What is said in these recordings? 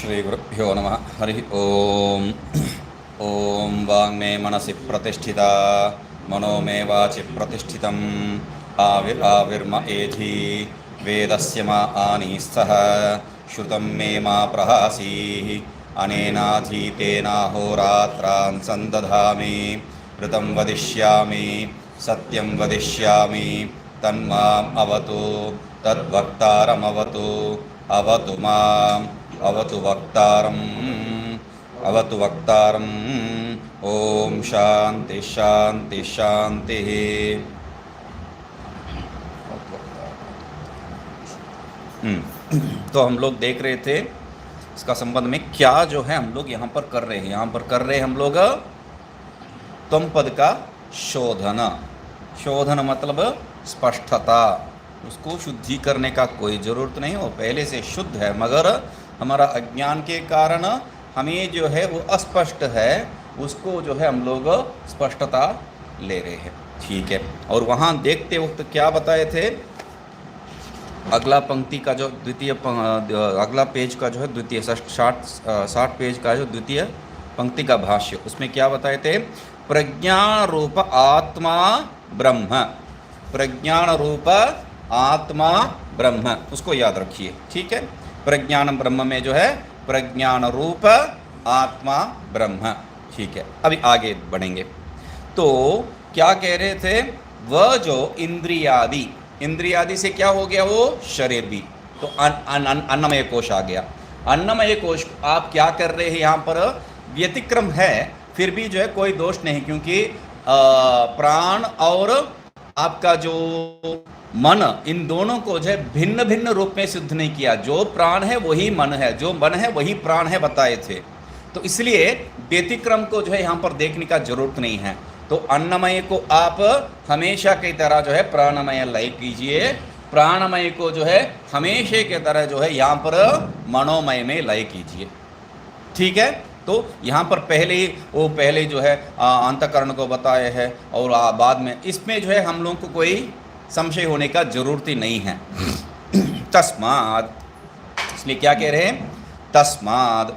श्रीगुरुभ्यो नमः। हरि ओम। ओम वाङ् मे मनसि प्रतिष्ठिता मनो मे वाचि प्रतिष्ठितम् आविर्म एधि वेदस्य मा आनीस्तः श्रुतं मे मा प्रहासीः अनेनाधीतेनाहोरात्रान् सन्दधामि ऋतं वदिष्यामि सत्यं वदिष्यामि तन्माम् अवतु तद्वक्तारमवतु अवतु माम् अवतु वक्तारम्। ओम शांति शांति शांति। तो हम लोग देख रहे थे इसका संबंध में क्या जो है हम लोग यहाँ पर कर रहे हैं। यहाँ पर कर रहे हैं हम लोग त्वम पद का शोधन। शोधन मतलब स्पष्टता, उसको शुद्धि करने का कोई ज़रूरत नहीं, वो पहले से शुद्ध है, मगर हमारा अज्ञान के कारण हमें जो है वो अस्पष्ट है, उसको जो है हम लोग स्पष्टता ले रहे हैं। ठीक है। और वहाँ देखते वक्त क्या बताए थे, अगला पंक्ति का जो द्वितीय अगला पेज का जो है द्वितीय 60 पेज का जो द्वितीय पंक्ति का भाष्य, उसमें क्या बताए थे, प्रज्ञान रूप आत्मा ब्रह्म। प्रज्ञान रूप आत्मा ब्रह्म, उसको याद रखिए। ठीक है। प्रज्ञान ब्रह्म में जो है प्रज्ञान रूप आत्मा ब्रह्म। ठीक है। अभी आगे बढ़ेंगे। तो क्या कह रहे थे, वह जो इंद्रियादि, इंद्रियादि से क्या हो गया, वो शरीर भी, तो अन्नमय कोश आ गया। अन्नमय कोश आप क्या कर रहे हैं, यहाँ पर व्यतिक्रम है, फिर भी जो है कोई दोष नहीं, क्योंकि प्राण और आपका जो मन, इन दोनों को जो है भिन्न भिन्न रूप में सिद्ध नहीं किया। जो प्राण है वही मन है, जो मन है वही प्राण है बताए थे। तो इसलिए व्यतिक्रम को जो है यहाँ पर देखने का जरूरत नहीं है। तो अन्नमय को आप हमेशा की तरह जो है प्राणमय लय कीजिए, प्राणमय को जो है हमेशा की तरह जो है यहाँ पर मनोमय में लय कीजिए। ठीक है। तो यहाँ पर पहले जो है अंतःकरण को बताए हैं, और बाद में इसमें जो है हम लोगों को कोई संशय होने का जरूरत ही नहीं है। तस्माद, इसलिए क्या कह रहे हैं, तस्माद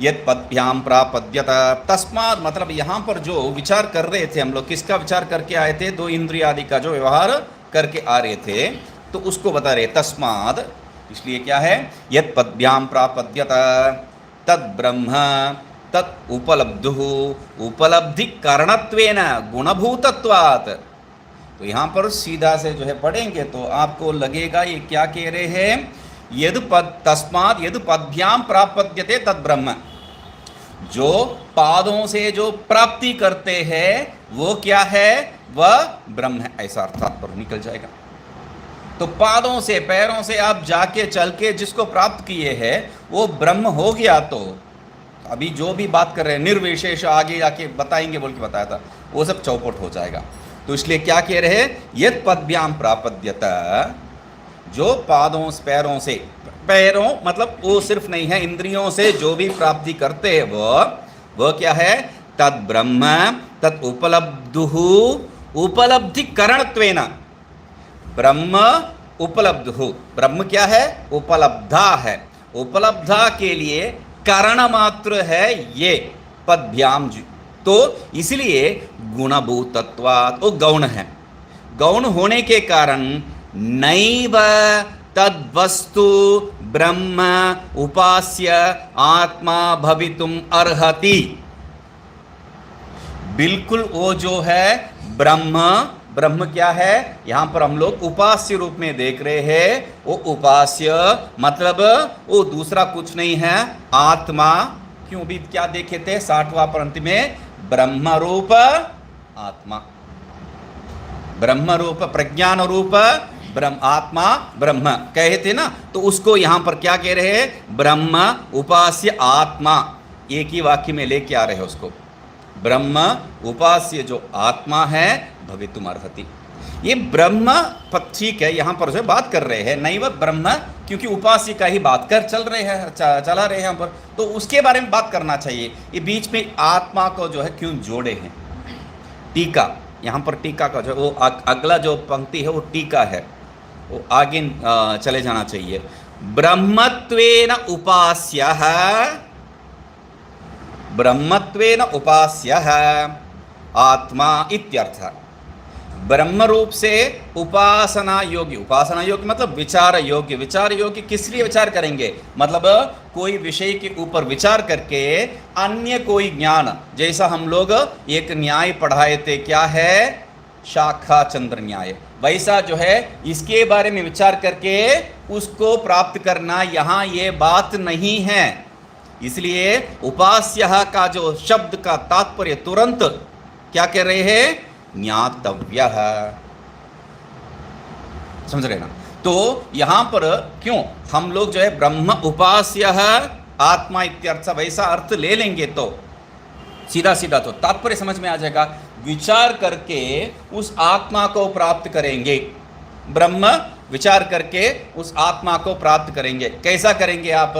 यद पद्भ्याम प्रापद्यत। तस्माद मतलब यहाँ पर जो विचार कर रहे थे हम लोग, किसका विचार करके आए थे, दो इंद्रिय आदि का जो व्यवहार करके आ रहे थे, तो उसको बता रहे तस्माद। इसलिए क्या है, यद पद्भ्याम प्रापद्यत तद ब्रह्म तत् उपलब्धु उपलब्धि कारणत्वेन गुणभूतत्वात्। तो यहाँ पर सीधा से जो है पढ़ेंगे तो आपको लगेगा ये क्या कह रहे हैं, यद पद तस्माद यद पद्भ्याम प्रापद्यते तद ब्रह्म। जो पादों से जो प्राप्ति करते हैं वो क्या है, वह ब्रह्म है, ऐसा अर्थात पर निकल जाएगा। तो पादों से, पैरों से आप जाके चल के जिसको प्राप्त किए हैं वो ब्रह्म हो गया। तो अभी जो भी बात कर रहे हैं निर्विशेष आगे जाके बताएंगे बोल के बताया था, वो सब चौपट हो जाएगा। तो इसलिए क्या कह रहे हैं, यद पद्भ्याम प्रापद्यत, जो पादों पैरों से, पैरों मतलब वो सिर्फ नहीं है, इंद्रियों से जो भी प्राप्ति करते हैं वह क्या है, तद ब्रह्म तद उपलब्धु उपलब्धि करणत्वेन। ब्रह्म उपलब्ध हो, ब्रह्म क्या है, उपलब्धा है, उपलब्धा के लिए कारण मात्र है ये पद्भ्याम। तो इसलिए गुणभूतत्वात्, वो गौण है, गौण होने के कारण नैव तद्वस्तु ब्रह्म उपास्य आत्मा भवितुम अर्हति। बिल्कुल वो जो है ब्रह्म क्या है, यहाँ पर हम लोग उपास्य रूप में देख रहे हैं। वो उपास्य मतलब वो दूसरा कुछ नहीं है, आत्मा। क्यों भी क्या देखे थे 60वां पंक्ति में, ब्रह्म रूप आत्मा, ब्रह्म रूप प्रज्ञान रूप ब्रह्म आत्मा ब्रह्म कहे थे ना। तो उसको यहाँ पर क्या कह रहे हैं, ब्रह्म उपास्य आत्मा, एक ही वाक्य में लेके आ रहे हैं उसको। ब्रह्म उपास्य जो आत्मा है भवितुम अर्हति। ये ब्रह्म ठीक है, यहाँ पर जो बात कर रहे हैं नहीं वह ब्रह्म, क्योंकि उपास्य का ही बात कर चला रहे हैं यहाँ पर, तो उसके बारे में बात करना चाहिए। ये बीच में आत्मा को जो है क्यों जोड़े हैं, टीका, यहाँ पर टीका का जो वो अगला जो पंक्ति है वो टीका है, वो आगे चले जाना चाहिए। ब्रह्मत्वेन उपास्यः, ब्रह्मत्वेन उपास्यः आत्मा इत्यर्थः। ब्रह्म रूप से उपासना योग्य, उपासना योग्य मतलब विचार योग्य। विचार योग्य किस लिए विचार करेंगे, मतलब कोई विषय के ऊपर विचार करके अन्य कोई ज्ञान, जैसा हम लोग एक न्याय पढ़ाए थे, क्या है, शाखा चंद्र न्याय, वैसा जो है इसके बारे में विचार करके उसको प्राप्त करना, यहाँ ये बात नहीं है। इसलिए उपास्यः का जो शब्द का तात्पर्य तुरंत क्या कह रहे हैं, ज्ञातव्यः, समझ रहे ना। तो यहां पर क्यों हम लोग जो है ब्रह्म उपास्यः आत्मा इत्यर्थ वैसा अर्थ ले लेंगे तो सीधा सीधा तो तात्पर्य समझ में आ जाएगा। विचार करके उस आत्मा को प्राप्त करेंगे, ब्रह्म विचार करके उस आत्मा को प्राप्त करेंगे। कैसा करेंगे आप,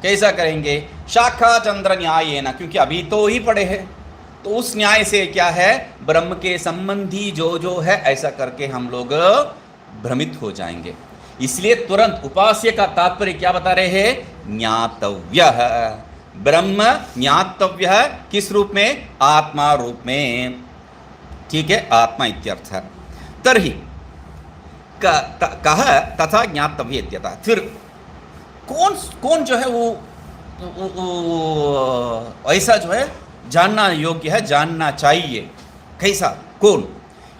कैसा करेंगे, शाखा चंद्र न्याय ना, क्योंकि अभी तो ही पढ़े हैं, तो उस न्याय से क्या है, ब्रह्म के संबंधी जो जो है ऐसा करके हम लोग भ्रमित हो जाएंगे। इसलिए तुरंत उपास्य का तात्पर्य क्या बता रहे हैं, ज्ञातव्यः, ब्रह्म ज्ञातव्यः किस रूप में, आत्मा रूप में, ठीक है, आत्मा इत्यर्थ। तर्हि कह तथा ज्ञातव्य इत्यतः, फिर कौन कौन जो है वो ऐसा जो है जानना योग्य है, जानना चाहिए, कैसा, कौन,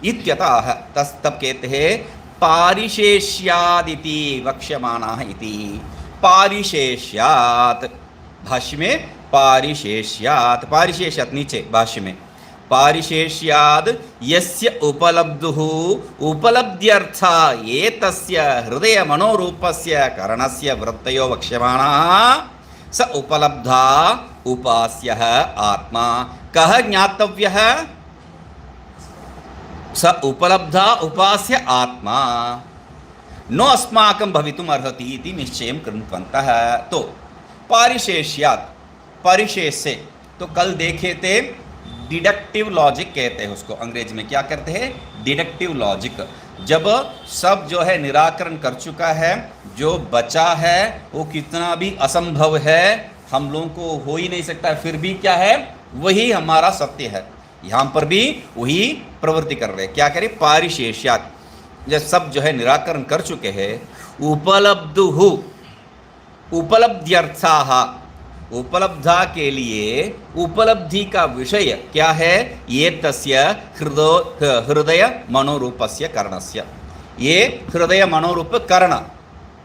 इत्यतः तब कहते हैं पारिशेष्यादिति वक्ष्यमाणः इति। पारिशेष्यात् भाष्य में पारिशेष्यात्, पारिशेष्यात् नीचे भाष्य में पारिशेष्याद् यस्य उपलब्धुः उपलब्ध्यर्था एतस्य हृदय मनोरूपस्य करणस्य वृत्तयो वक्ष्यमाणः स उपलब्धा उपास्यः आत्मा। कः ज्ञातव्यः, स उपलब्धा उपास्य आत्मा नो अस्माकं भवितुम् अर्हति इति निश्चयं कृतवन्तः। तो पारिशेष्यात्, परिशेष से, तो कल देखे थे डिडक्टिव लॉजिक कहते हैं उसको, अंग्रेजी में क्या करते हैं, डिडक्टिव लॉजिक। जब सब जो है निराकरण कर चुका है, जो बचा है वो कितना भी असंभव है, हम लोगों को हो ही नहीं सकता, फिर भी क्या है, वही हमारा सत्य है। यहाँ पर भी वही प्रवृत्ति कर रहे हैं, क्या करें, पारिशेष्यात्, जब सब जो है निराकरण कर चुके हैं, उपलब्धुः, उपलब्ध्यर्थाः, उपलब्धा के लिए उपलब्धि का विषय क्या है, ये तस्य हृदय मनोरूपस्य करणस्य, ये हृदय मनोरूप करण,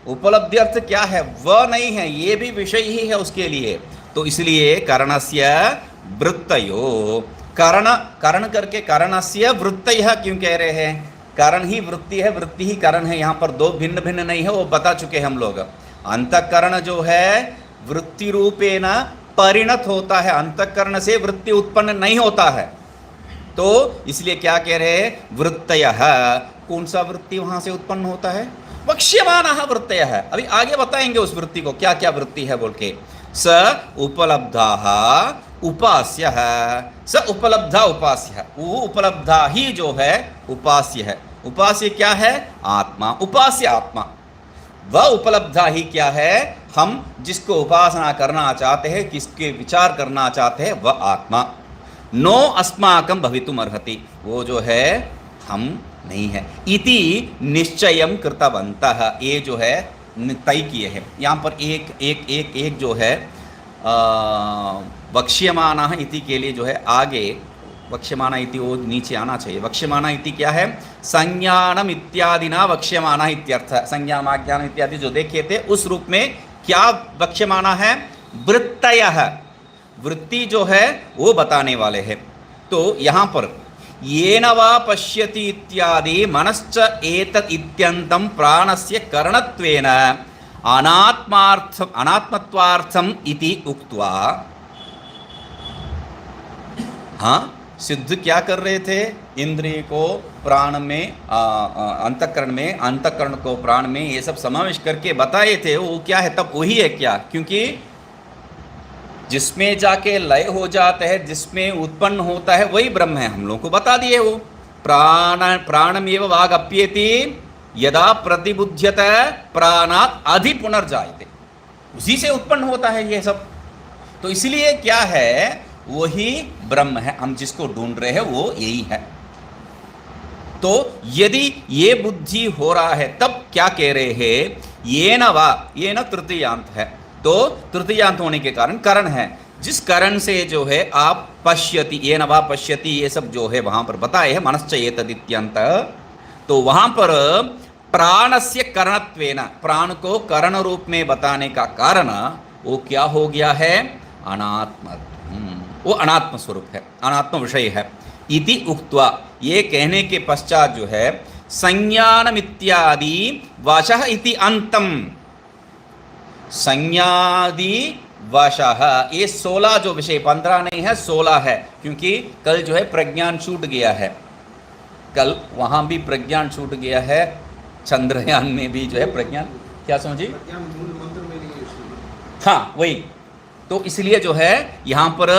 उपलब्धि अर्थ क्या है, वह नहीं है, ये भी विषय ही है उसके लिए। तो इसलिए करणस्य वृत्तयो, करण, करण करके करणस्य वृत्तयः क्यों कह रहे हैं, करण ही वृत्ति है, वृत्ति ही करण है, यहाँ पर दो भिन्न भिन्न नहीं है, वो बता चुके हम लोग। अंतःकरण जो है वृत्ति रूपेण परिणत होता है, अंतःकरण से वृत्ति उत्पन्न नहीं होता है। तो इसलिए क्या कह रहे हैं, वृत्तयः, कौन सा वृत्ति वहां से उत्पन्न होता है, वक्ष्यमाणः वृत्तयः, अभी आगे बताएंगे उस वृत्ति को क्या क्या वृत्ति है बोल के। स उपलब्धाः उपास्यः, स उपलब्धा उपास्यः, वो उपलब्धा ही जो है उपास्य है। उपास्य क्या है, आत्मा, उपास्य आत्मा, वह उपलब्धा ही क्या है, हम जिसको उपासना करना चाहते हैं, किसके विचार करना चाहते हैं, वह आत्मा। नो अस्माकं भवितुम् अर्हति, वो जो है हम नहीं है, इति निश्चयं कृतवन्तः, ये जो है तय किए हैं। यहाँ पर एक एक एक एक जो है वक्ष्यमाणः इति के लिए जो है आगे वक्ष्यमाणः इति वो नीचे आना चाहिए। वक्ष्यमाणः इति क्या है, संज्ञानम इत्यादिना वक्ष्यमाणः इत्यर्थ, संज्ञान आज्ञान इत्यादि जो देखे थे उस रूप में क्या वक्ष्यमाणः है, वृत्तयः, वृत्ति जो है वो बताने वाले हैं। तो यहाँ पर येन वा पश्यति इत्यादि मनश्च एतत् इत्यन्तं प्राणस्य करणत्वेन अनात्मार्थम अनात्मत्वार्थम इति उक्त्वा, हाँ, सिद्ध क्या कर रहे थे, इंद्रिय को प्राण में, अंतःकरण में, अंतःकरण को प्राण में, ये सब समावेश करके बताए थे, वो क्या है, तब वही है क्या, क्योंकि जिसमें जाके लय हो जाता है, जिसमें उत्पन्न होता है वही ब्रह्म है, हम लोग को बता दिए वो। प्राणमेव वागप्येति यदा प्रतिबुध्यत प्राणात अधि पुनर्जायते, उसी से उत्पन्न होता है ये सब। तो इसलिए क्या है, वही ब्रह्म है, हम जिसको ढूंढ रहे हैं वो यही है। तो यदि ये बुद्धि हो रहा है तब क्या कह रहे हैं, ये न वा, ये न तृतीयांत है, तो तृतीयांत होने के कारण करण है, जिस करण से जो है आप पश्यति, ये न वा पश्यति, ये सब जो है वहां पर बताए है मनश्च एतदित्यंत। तो वहां पर प्राणस्य करणत्वेन, प्राण को करण रूप में बताने का कारण वो क्या हो गया है, अनात्म, वो अनात्म स्वरूप है, अनात्म विषय है। इति उक्त्वा, ये कहने के पश्चात जो है संज्ञानम इत्यादि वशः इति अंतम, संज्ञादि वशः, ये 16 जो विषय, 15 नहीं है 16 है, क्योंकि कल जो है प्रज्ञान छूट गया है, कल वहां भी प्रज्ञान छूट गया है, चंद्रयान में भी जो है प्रज्ञान, क्या समझी, हाँ वही। तो इसलिए जो है यहां पर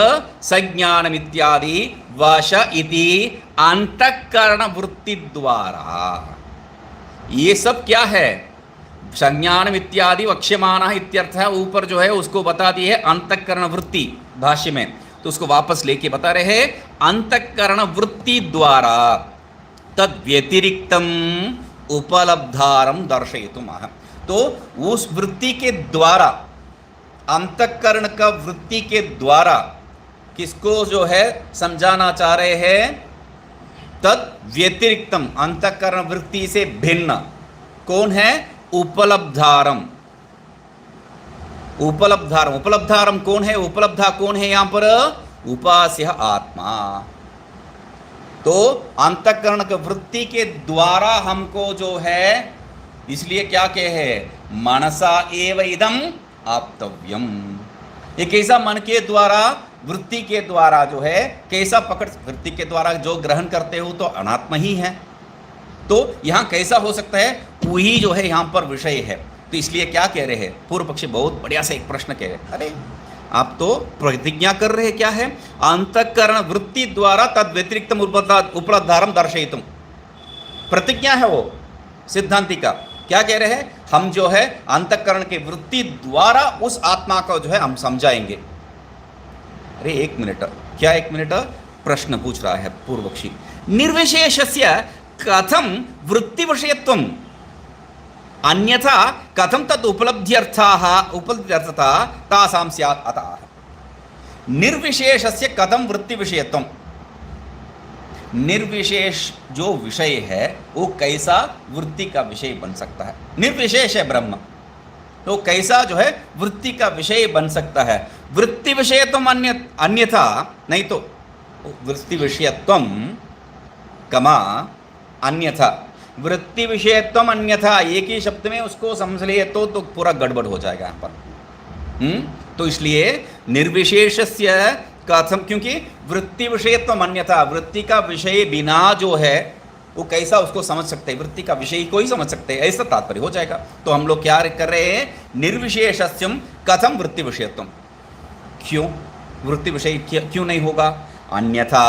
संज्ञानम इत्यादि वश इति अंतःकरण वृत्ति द्वारा, ये सब क्या है, संज्ञानम इत्यादि वक्ष्यमानः इत्यर्थ है, ऊपर जो है उसको बता दी है अंतःकरण वृत्ति भाष्य में, तो उसको वापस लेके बता रहे हैं अंतःकरण वृत्ति द्वारा तद व्यतिरिक्तम उपलब्धारम दर्शयितुम। तो उस वृत्ति के द्वारा, अंतःकरण का वृत्ति के द्वारा किसको जो है समझाना चाह रहे हैं, तद व्यतिरिक्तम, अंतःकरण वृत्ति से भिन्न कौन है, उपलब्धारम, उपलब्धारम, उपलब्धारम कौन है, उपलब्धा कौन है यहां पर, उपास्य आत्मा। तो अंतःकरण का वृत्ति के द्वारा हमको जो है, इसलिए क्या कहे, मनसा एव इदम आप्तव्यम, ये कैसा, मन के द्वारा, वृत्ति के द्वारा जो है कैसा पकड़, वृत्ति के द्वारा जो ग्रहण करते हो तो अनात्मा ही है, तो यहां कैसा हो सकता है, वही जो है यहां पर विषय है। तो इसलिए क्या कह रहे हैं, पूर्व पक्षी बहुत बढ़िया से एक प्रश्न कह रहे हैं, अरे आप तो प्रतिज्ञा कर रहे हैं, क्या है, अंतःकरण वृत्ति द्वारा तद व्यतिरिक्तम उपलब्धारम दर्शयितुम, प्रतिज्ञा है वो सिद्धांति का, क्या कह रहे हैं, हम जो है अंतःकरण के वृत्ति द्वारा उस आत्मा को जो है हम समझाएंगे। अरे एक मिनट, क्या एक मिनट, प्रश्न पूछ रहा है पूर्व पक्षी, निर्विशेषस्य कथम वृत्ति विषयत्वम, अन्यथा कथम तद उपलब्ध्यर्थाः उपलब्ध्यर्थता तासां स्यात् अतः, निर्विशेषस्य कथम वृत्ति विषयत्वम, निर्विशेष जो विषय है वो कैसा वृत्ति का विषय बन सकता है, निर्विशेष है ब्रह्म, तो कैसा जो है वृत्ति का विषय बन सकता है, वृत्ति विषयत्वम अन्यथा, नहीं तो वृत्ति विषयत्वम कमा अन्यथा, वृत्ति विषयत्वम अन्यथा, एक ही शब्द में उसको समझ लिए तो पूरा गड़बड़ हो जाएगा यहाँ पर। तो इसलिए निर्विशेषस्य कथम, क्योंकि वृत्ति विषयत्वम अन्यथा, वृत्ति का विषय बिना जो है वो कैसा उसको समझ सकते हैं, वृत्ति का विषय को ही समझ सकते हैं, ऐसा तात्पर्य हो जाएगा। तो हम लोग क्या कर रहे हैं, निर्विशेषस्यम कथम वृत्ति विषयत्वम, क्यों वृत्ति विषय क्यों नहीं होगा, अन्यथा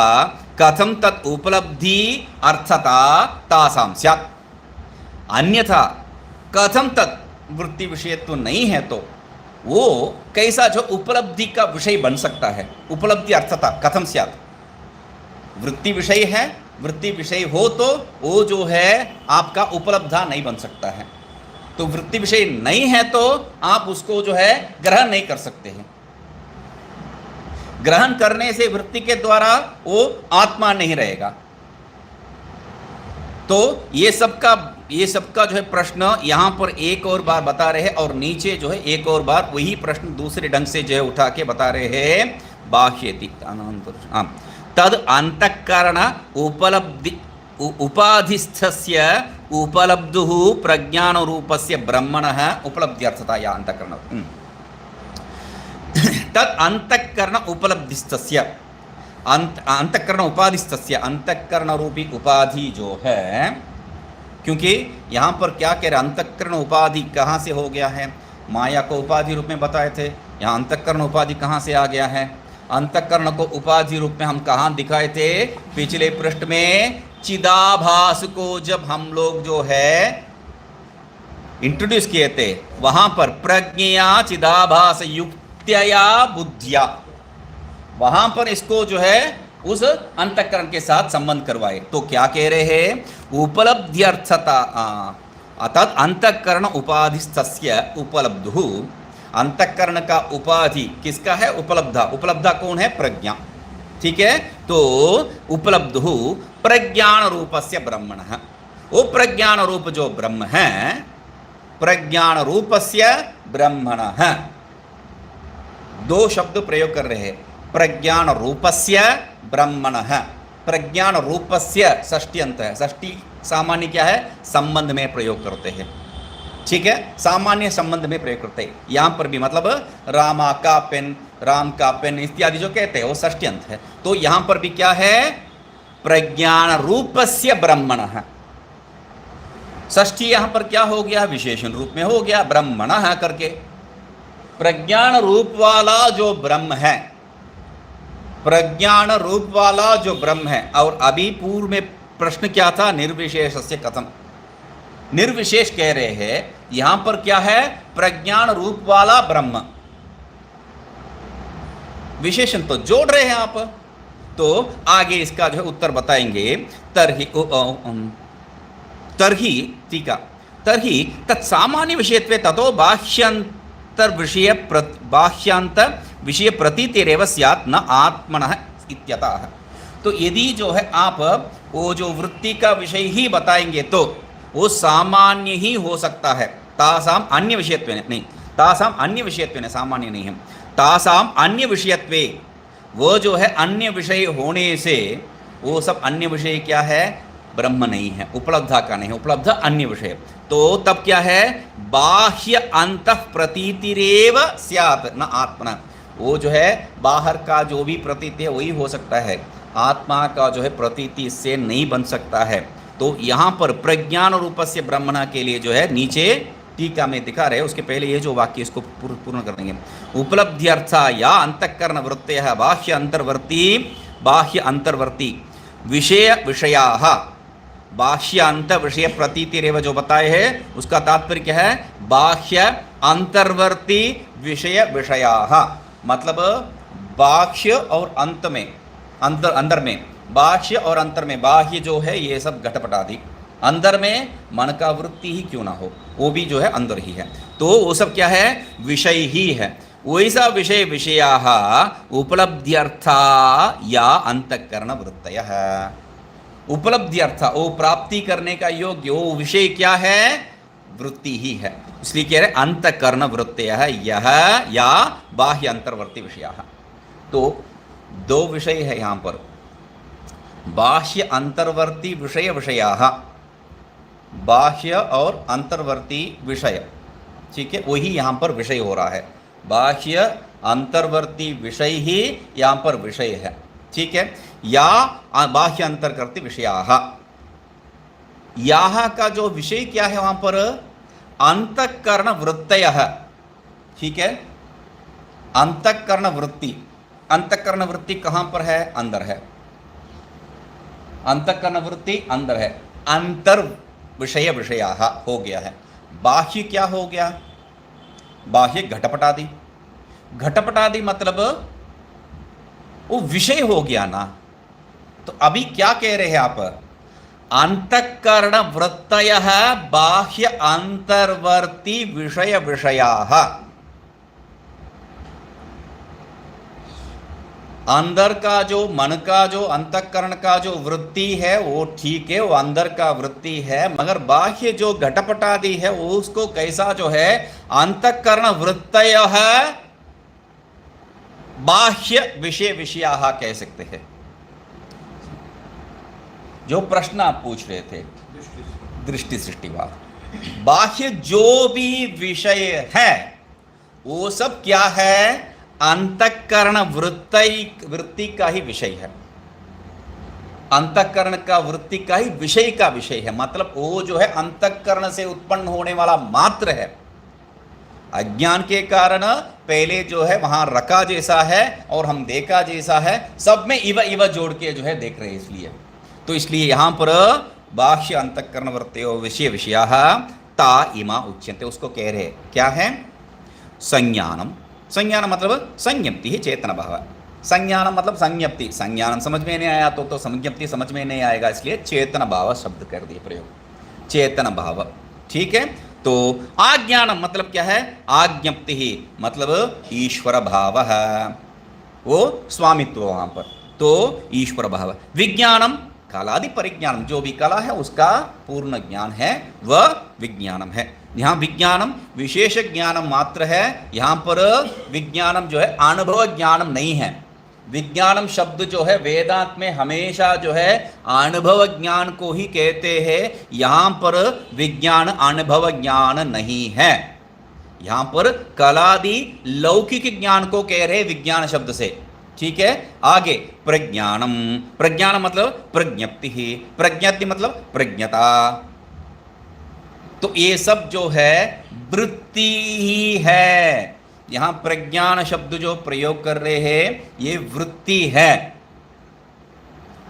कथम तत् उपलब्धि अर्थता तासाम स्यात्, अन्यथा कथम तत् वृत्ति विषयत्व नहीं है तो वो कैसा जो उपलब्धि का विषय बन सकता है, उपलब्धि अर्थता कथम स्यात्, वृत्ति विषय है, वृत्ति विषय हो तो वो जो है आपका उपलब्धा नहीं बन सकता है, तो वृत्ति विषय नहीं है तो आप उसको जो है ग्रहण नहीं कर सकते हैं, ग्रहण करने से वृत्ति के द्वारा वो आत्मा नहीं रहेगा। तो ये सबका जो है प्रश्न यहाँ पर एक और बार बता रहे हैं, और नीचे जो है एक और बार वही प्रश्न दूसरे ढंग से जो है उठा के बता रहे हैं, बाह्यति तद अंतःकरण उपलब्धि उपाधिस्थस्य उपलब्धुः प्रज्ञान रूपस्य ब्रह्मणः उपलब्ध्यर्थता या अंतःकरण, तद अंतःकरण उपलब्धिस्तस्य, अंतःकरण उपाधिस्तस्य, अंतःकरण रूपी उपाधि जो है, क्योंकि यहाँ पर क्या कह रहे, अंतःकरण उपाधि कहाँ से हो गया है, माया को उपाधि रूप में बताए थे, यहाँ अंतःकरण उपाधि कहाँ से आ गया है, अंतःकरण को उपाधि रूप में हम कहाँ दिखाए थे, पिछले पृष्ठ में चिदाभास को जब हम लोग जो है इंट्रोड्यूस किए थे, वहां पर प्रज्ञया चिदाभास युक्त्या बुद्धिया, वहां पर इसको जो है उस अंतःकरण के साथ संबंध करवाए। तो क्या कह रहे हैं, उपलब्ध्यर्थता अर्थात अंतःकरण उपाधिस्थस्य उपलब्धु, अंतःकरण का उपाधि किसका है, उपलब्धा। उपलब्धा कौन है, प्रज्ञा। ठीक है, तो उपलब्धु प्रज्ञान रूपस्य ब्रह्मणः, वो प्रज्ञान रूप जो ब्रह्म है, प्रज्ञान रूपस्य ब्रह्मणः, दो शब्द प्रयोग कर रहे हैं, प्रज्ञान रूपस्य ब्रह्मणः। प्रज्ञान रूपस्य षष्ठी अंत है, षष्ठी सामान्य क्या है, संबंध में प्रयोग करते हैं। ठीक है, सामान्य संबंध में प्रयोग करते हैं। यहां पर भी मतलब रामा का पेन, राम का पेन इत्यादि जो कहते हैं वो षष्ठी अंत है। तो यहां पर भी क्या है, प्रज्ञान रूपस्य ब्रह्मणः। षष्ठी यहां पर क्या हो गया, विशेषण रूप में हो गया, ब्रह्मणः करके। प्रज्ञान रूप वाला जो ब्रह्म है, प्रज्ञान रूप वाला जो ब्रह्म है। और अभी पूर्व में प्रश्न क्या था, निर्विशेषस्य कथम, निर्विशेष कह रहे हैं, यहां पर क्या है, प्रज्ञान रूप वाला ब्रह्म, विशेषण तो जोड़ रहे हैं आप। तो आगे इसका जो है उत्तर बताएंगे। तरही टीका, तरही तत्सामान्य विषयत्वे ततो बाह्यांतर विषय प्रतीतिरेव स्यात् न आत्मनः इत्यतः। तो यदि जो है आप वो जो वृत्ति का विषय ही बताएंगे तो वो सामान्य ही हो सकता है, तासाम अन्य विषयत्वेन नहीं, तासाम अन्य विषयत्वेन, सामान्य नहीं है, तासाम अन्य विषयत्वे, वो जो है अन्य विषय होने से, वो सब अन्य विषय क्या है, ब्रह्म नहीं है, उपलब्धा का नहीं है, उपलब्ध अन्य विषय। तो तब क्या है, बाह्य अंतः प्रतीतिरेव स्यात् न आत्मना, वो जो है बाहर का जो भी प्रतीति है वही हो सकता है, आत्मा का जो है प्रतीति से नहीं बन सकता है। तो यहाँ पर प्रज्ञान रूपस्य ब्रह्मणा के लिए जो है नीचे टीका में दिखा रहे हैं, उसके पहले ये जो वाक्य इसको पूर्ण कर देंगे। उपलब्ध्यर्था या अंतःकरण वृत्तयः बाह्य अंतर्वर्ती विषय विषयाः, बाह्य अंत विषय प्रतीतिरेव जो बताए हैं उसका तात्पर्य क्या है, बाह्य अंतर्वर्ती विषय विषयाः, मतलब बाह्य और अंत में, अंदर में, बाह्य और अंतर में, बाह्य जो है ये सब घटपट आदि, अंदर में मन का वृत्ति ही क्यों ना हो, वो भी जो है अंदर ही है। तो वो सब क्या है, विषय ही है। वैसा विषय विषयाः उपलब्ध्यर्था या अंतःकरण वृत्तयः, उपलब्ध्यर्थ वो प्राप्ति करने का योग्य वो विषय क्या है, वृत्ति ही है। इसलिए कह रहे अंतःकरण वृत्तयः यह या बाह्य अंतर्वर्ती विषयाः। तो दो विषय है यहाँ पर, बाह्य अंतर्वर्ती विषय विषयाः, बाह्य और अंतर्वर्ती विषय, ठीक है, वही यहाँ पर विषय हो रहा है, बाह्य अंतर्वर्ती विषय ही यहाँ पर विषय है। ठीक है, या बाह्य अंतर्वर्ती विषयाः, यहाँ का जो विषय क्या है वहाँ पर, अंतःकरण वृत्तयः। ठीक है, अंतःकरण वृत्ति, अंतःकरण वृत्ति कहाँ पर है, अंदर है, अंतःकरण वृत्ति अंदर है, अंतर विषय विषयाः हो गया है। बाह्य क्या हो गया, बाह्य घटपटादि, घटपटादि मतलब वो विषय हो गया ना। तो अभी क्या कह रहे हैं आप, अंतःकरण वृत्तयः बाह्य अंतर्वर्ती विषय विषयाः, अंदर का जो मन का जो अंतःकरण का जो वृत्ति है वो ठीक है, वो अंदर का वृत्ति है, मगर बाह्य जो घटपटादि है वो उसको कैसा जो है अंतःकरण वृत्तयः बाह्य विषय विषयाः कह सकते हैं। जो प्रश्न आप पूछ रहे थे, दृष्टि सृष्टिवाद, बाह्य जो भी विषय है वो सब क्या है, अंतःकरण वृत्ति का ही विषय है, अंतःकरण का वृत्ति का ही विषय का विषय है। मतलब वो जो है अंतःकरण से उत्पन्न होने वाला मात्र है, अज्ञान के कारण पहले जो है वहां रका जैसा है और हम देखा जैसा है, सब में इव इव जोड़ के जो है देख रहे हैं। इसलिए तो इसलिए यहां पर बाह्य अंतःकरण वृत्तयो विषय विषयाः ता इमा उच्यन्ते, उसको कह रहे क्या है? संज्ञानम। संज्ञान मतलब संज्ञप्ति ही चेतन भाव। संज्ञान मतलब संज्ञप्ति, संज्ञान समझ में नहीं आया तो संज्ञप्ति समझ में नहीं आएगा, इसलिए चेतन भाव शब्द कर दिए प्रयोग, चेतन भाव। ठीक है, तो आज्ञानम मतलब क्या है? आज्ञप्ति ही मतलब ईश्वर भाव है, वो स्वामित्व वहां पर, तो ईश्वर भाव। विज्ञानम कालादि परिज्ञानम, जो भी कला है उसका पूर्ण ज्ञान है वह विज्ञानम है। यहाँ विज्ञानम विशेष ज्ञानम मात्र है, यहाँ पर विज्ञानम जो है अनुभव ज्ञानम नहीं है। विज्ञानम शब्द जो है वेदांत में हमेशा जो है अनुभव ज्ञान को ही कहते हैं, यहाँ पर विज्ञान अनुभव ज्ञान नहीं है, यहाँ पर कलादि लौकिक ज्ञान को कह रहे विज्ञान शब्द से। ठीक है, आगे प्रज्ञानम, प्रज्ञान मतलब प्रज्ञप्ति ही, प्रज्ञप्ति मतलब प्रज्ञता, तो ये सब जो है वृत्ति ही है। यहां प्रज्ञान शब्द जो प्रयोग कर रहे हैं ये वृत्ति है,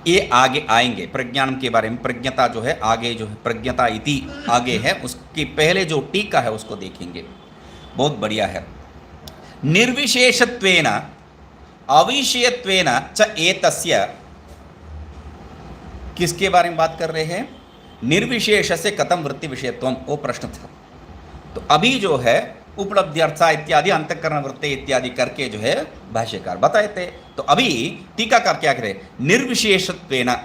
ये आगे आएंगे प्रज्ञान के बारे में। प्रज्ञता जो है आगे जो है प्रज्ञता इति आगे है, उसके पहले जो टीका है उसको देखेंगे, बहुत बढ़िया है। निर्विशेषत्वेन अविषयत्वेन च एतस्य, किसके बारे में बात कर रहे हैं? निर्विशेष से कथम वृत्ति विषयत्वम, वो प्रश्न था। तो अभी जो है उपलब्धि अर्था इत्यादि अंतःकरण वृत्ति इत्यादि करके जो है भाष्यकार बताए थे। तो अभी टीकाकार क्या करे? निर्विशेषत्वेन,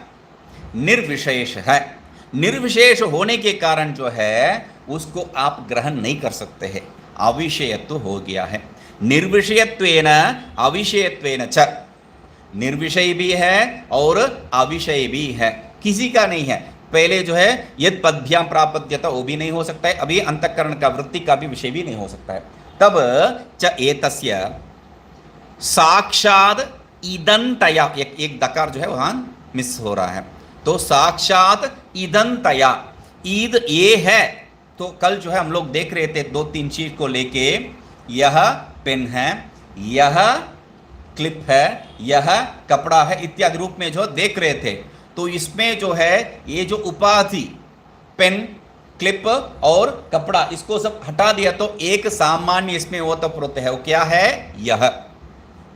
निर्विशेष है, निर्विशेष होने के कारण जो है उसको आप ग्रहण नहीं कर सकते हैं, अविषयत्व हो गया है। निर्विषयत्वेन अविषयत्वेन च, निर्विषय भी है और अविषय भी है, किसी का नहीं है। पहले जो है यद पद्भ्याम प्रापद्यता वो भी नहीं हो सकता है, अभी अंतःकरण का वृत्ति का भी विषय भी नहीं हो सकता है। तब च एतस्य साक्षात इदंतया, एक दकार जो है वहां मिस हो रहा है, तो साक्षात इदंतया, ईद ये है। तो कल जो है हम लोग देख रहे थे 2-3 चीज को लेके, यह पेन है, यह क्लिप है, यह कपड़ा है इत्यादि रूप में जो देख रहे थे। तो इसमें जो है ये जो उपाधि पेन, क्लिप और कपड़ा, इसको सब हटा दिया तो एक सामान्य इसमें वो तो प्रोत है, वो क्या है? यह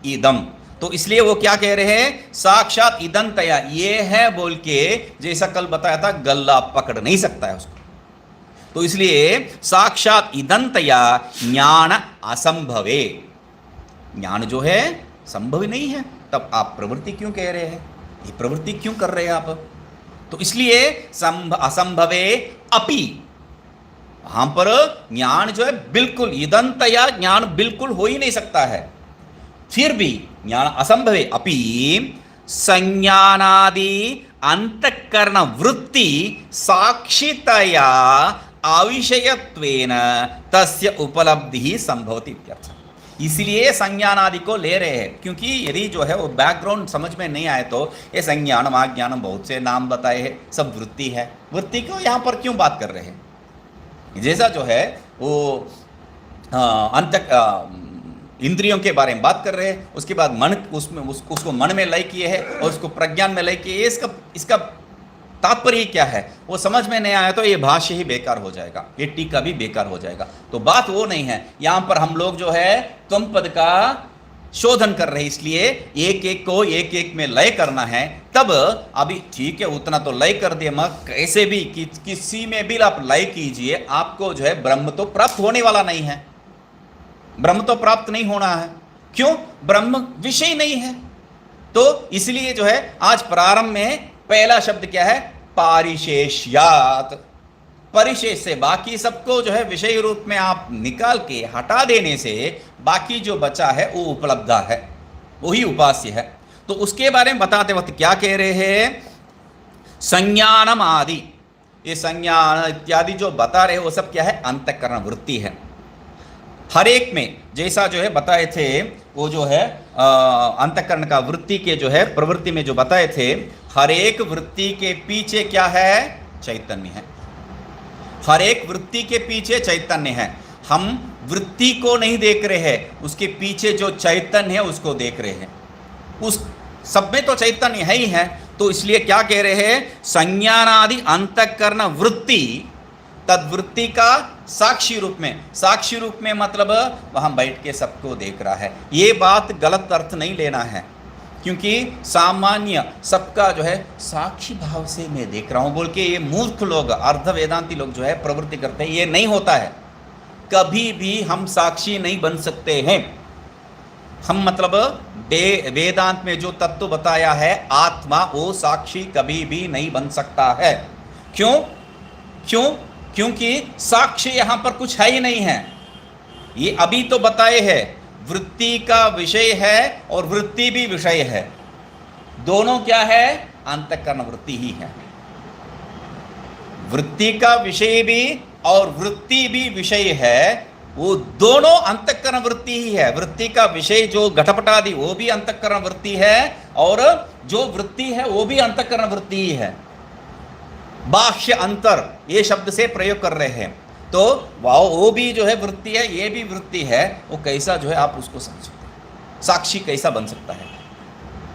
इदम। तो इसलिए वो क्या कह रहे हैं? साक्षात इदंतया, ये है बोल के, जैसा कल बताया था गल्ला पकड़ नहीं सकता है उसको। तो इसलिए साक्षात इदंतया ज्ञान असंभवे, ज्ञान जो है संभव ही नहीं है, तब आप प्रवृत्ति क्यों कह रहे हैं? ये प्रवृत्ति क्यों कर रहे हैं आप? तो इसलिए असंभवे अपि, वहां पर ज्ञान जो है बिल्कुल इदंतया ज्ञान बिल्कुल हो ही नहीं सकता है, फिर भी ज्ञान असंभवे अपि संज्ञानादि अंतःकरण वृत्ति साक्षितया अविषयत्वेन तस्य उपलब्धि ही संभवति इत्यर्थ। इसलिए संज्ञान आदि को ले रहे हैं, क्योंकि यदि जो है वो बैकग्राउंड समझ में नहीं आए तो ये संज्ञानम आज्ञानम बहुत से नाम बताए हैं, सब वृत्ति है, वृत्ति को यहाँ पर क्यों बात कर रहे हैं? जैसा जो है वो इंद्रियों के बारे में बात कर रहे हैं, उसके बाद मन उसमें उसको मन में लय किए है और उसको प्रज्ञान में लय किए, इसका तात्पर्य क्या है वो समझ में नहीं आया तो ये भाष्य ही बेकार हो जाएगा, ये टीका भी बेकार हो जाएगा। तो बात वो नहीं है, यहाँ पर हम लोग जो है त्वम पद का शोधन कर रहे हैं, इसलिए एक एक को एक एक में लय करना है। तब अभी ठीक है उतना तो लय कर दिए, मगर कैसे भी किसी में भी आप लय कीजिए, आपको जो है ब्रह्म तो प्राप्त होने वाला नहीं है, ब्रह्म तो प्राप्त नहीं होना है। क्यों? ब्रह्म विषय नहीं है। तो इसलिए जो है आज प्रारंभ में पहला शब्द क्या है? पारिशेष्यात, परिशेष से बाकी सबको जो है विषय रूप में आप निकाल के हटा देने से बाकी जो बचा है वो उपलब्ध है, वही उपास्य है। तो उसके बारे में बताते वक्त क्या कह रहे हैं? संज्ञानम आदि, ये संज्ञान इत्यादि जो बता रहे वो सब क्या है? अंतःकरण वृत्ति है। हर एक में जैसा जो है बताए थे वो जो है अंतःकरण का वृत्ति के जो है प्रवृत्ति में जो बताए थे, हर एक वृत्ति के पीछे क्या है? चैतन्य है। हर एक वृत्ति के पीछे चैतन्य है। हम वृत्ति को नहीं देख रहे हैं, उसके पीछे जो चैतन्य है उसको देख रहे हैं। उस सब में तो चैतन्य है ही है। तो इसलिए क्या कह रहे हैं? संज्ञानादि अंतःकरण वृत्ति तद्वृत्ति का साक्षी रूप में, साक्षी रूप में मतलब वहां बैठ के सबको देख रहा है। ये बात गलत अर्थ नहीं लेना है, क्योंकि सामान्य सबका जो है साक्षी भाव से मैं देख रहा हूं बोल के ये मूर्ख लोग, अर्ध वेदांती लोग जो है प्रवृत्ति करते हैं, ये नहीं होता है। कभी भी हम साक्षी नहीं बन सकते हैं। हम मतलब वेदांत में जो तत्व बताया है आत्मा, वो साक्षी कभी भी नहीं बन सकता है। क्यों? क्यों? क्योंकि साक्ष्य यहां पर कुछ है ही नहीं है। ये अभी तो बताए है, वृत्ति का विषय है और वृत्ति भी विषय है। दोनों क्या है? अंतःकरण वृत्ति ही है। वृत्ति का विषय भी और वृत्ति भी विषय है, वो दोनों अंतःकरण वृत्ति ही है। वृत्ति का विषय जो घटपटादि वो भी अंतःकरण वृत्ति है, और जो वृत्ति है वो भी अंतःकरण वृत्ति ही है। बाह्य अंतर ये शब्द से प्रयोग कर रहे हैं, तो वो भी जो है वृत्ति है, ये भी वृत्ति है। वो कैसा जो है आप उसको समझो, साक्षी कैसा बन सकता है?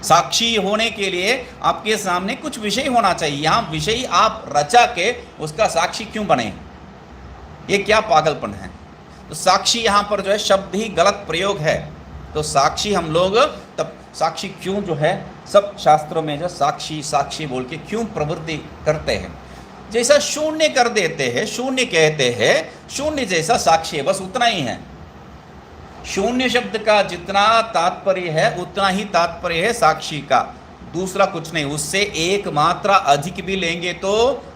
साक्षी होने के लिए आपके सामने कुछ विषय होना चाहिए। यहां विषय आप रचा के उसका साक्षी क्यों बने? ये क्या पागलपन है? तो साक्षी यहां पर जो है शब्द ही गलत प्रयोग है। तो साक्षी हम लोग तब साक्षी क्यों जो है सब शास्त्रों में जो साक्षी साक्षी बोल के क्यों प्रवृत्ति करते हैं? जैसा शून्य कर देते हैं, शून्य कहते हैं, शून्य जैसा साक्षी है, बस उतना ही है। शून्य शब्द का जितना तात्पर्य है उतना ही तात्पर्य है साक्षी का, दूसरा कुछ नहीं। उससे एक मात्रा अधिक भी लेंगे तो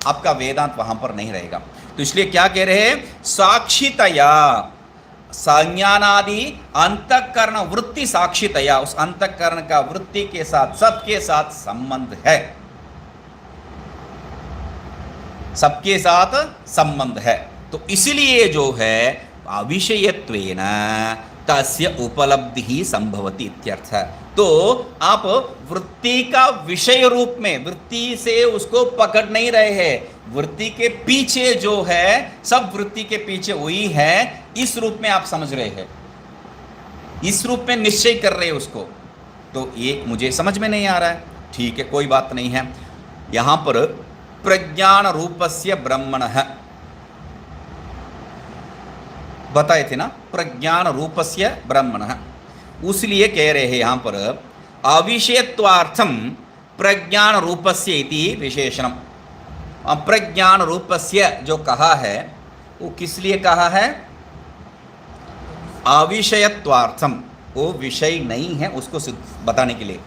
आपका वेदांत वहां पर नहीं रहेगा। तो इसलिए क्या कह रहे हैं? साक्षितया, संज्ञानादि अंतःकरण वृत्ति साक्षितया, उस अंतःकरण का वृत्ति के साथ सबके साथ संबंध है, सबके साथ संबंध है। तो इसलिए जो है अविषयत्वेन तस्य उपलब्धि ही संभवति इत्यर्थ। तो आप वृत्ति का विषय रूप में, वृत्ति से उसको पकड़ नहीं रहे हैं, वृत्ति के पीछे जो है, सब वृत्ति के पीछे वही है, इस रूप में आप समझ रहे हैं, इस रूप में निश्चय कर रहे हैं उसको। तो ये मुझे समझ में नहीं आ रहा है, ठीक है, कोई बात नहीं है। यहां पर प्रज्ञान रूपस्य ब्रह्मणः बताए थे ना, प्रज्ञान रूपस्य ब्रह्मणः, उसलिए कह रहे हैं यहां पर अविषयत्वार्थम प्रज्ञान रूपस्य इति विशेषणम। प्रज्ञान रूपस्य जो कहा है वो किस लिए कहा है? अविषयत्वार्थम, वो विषय नहीं है उसको बताने के लिए।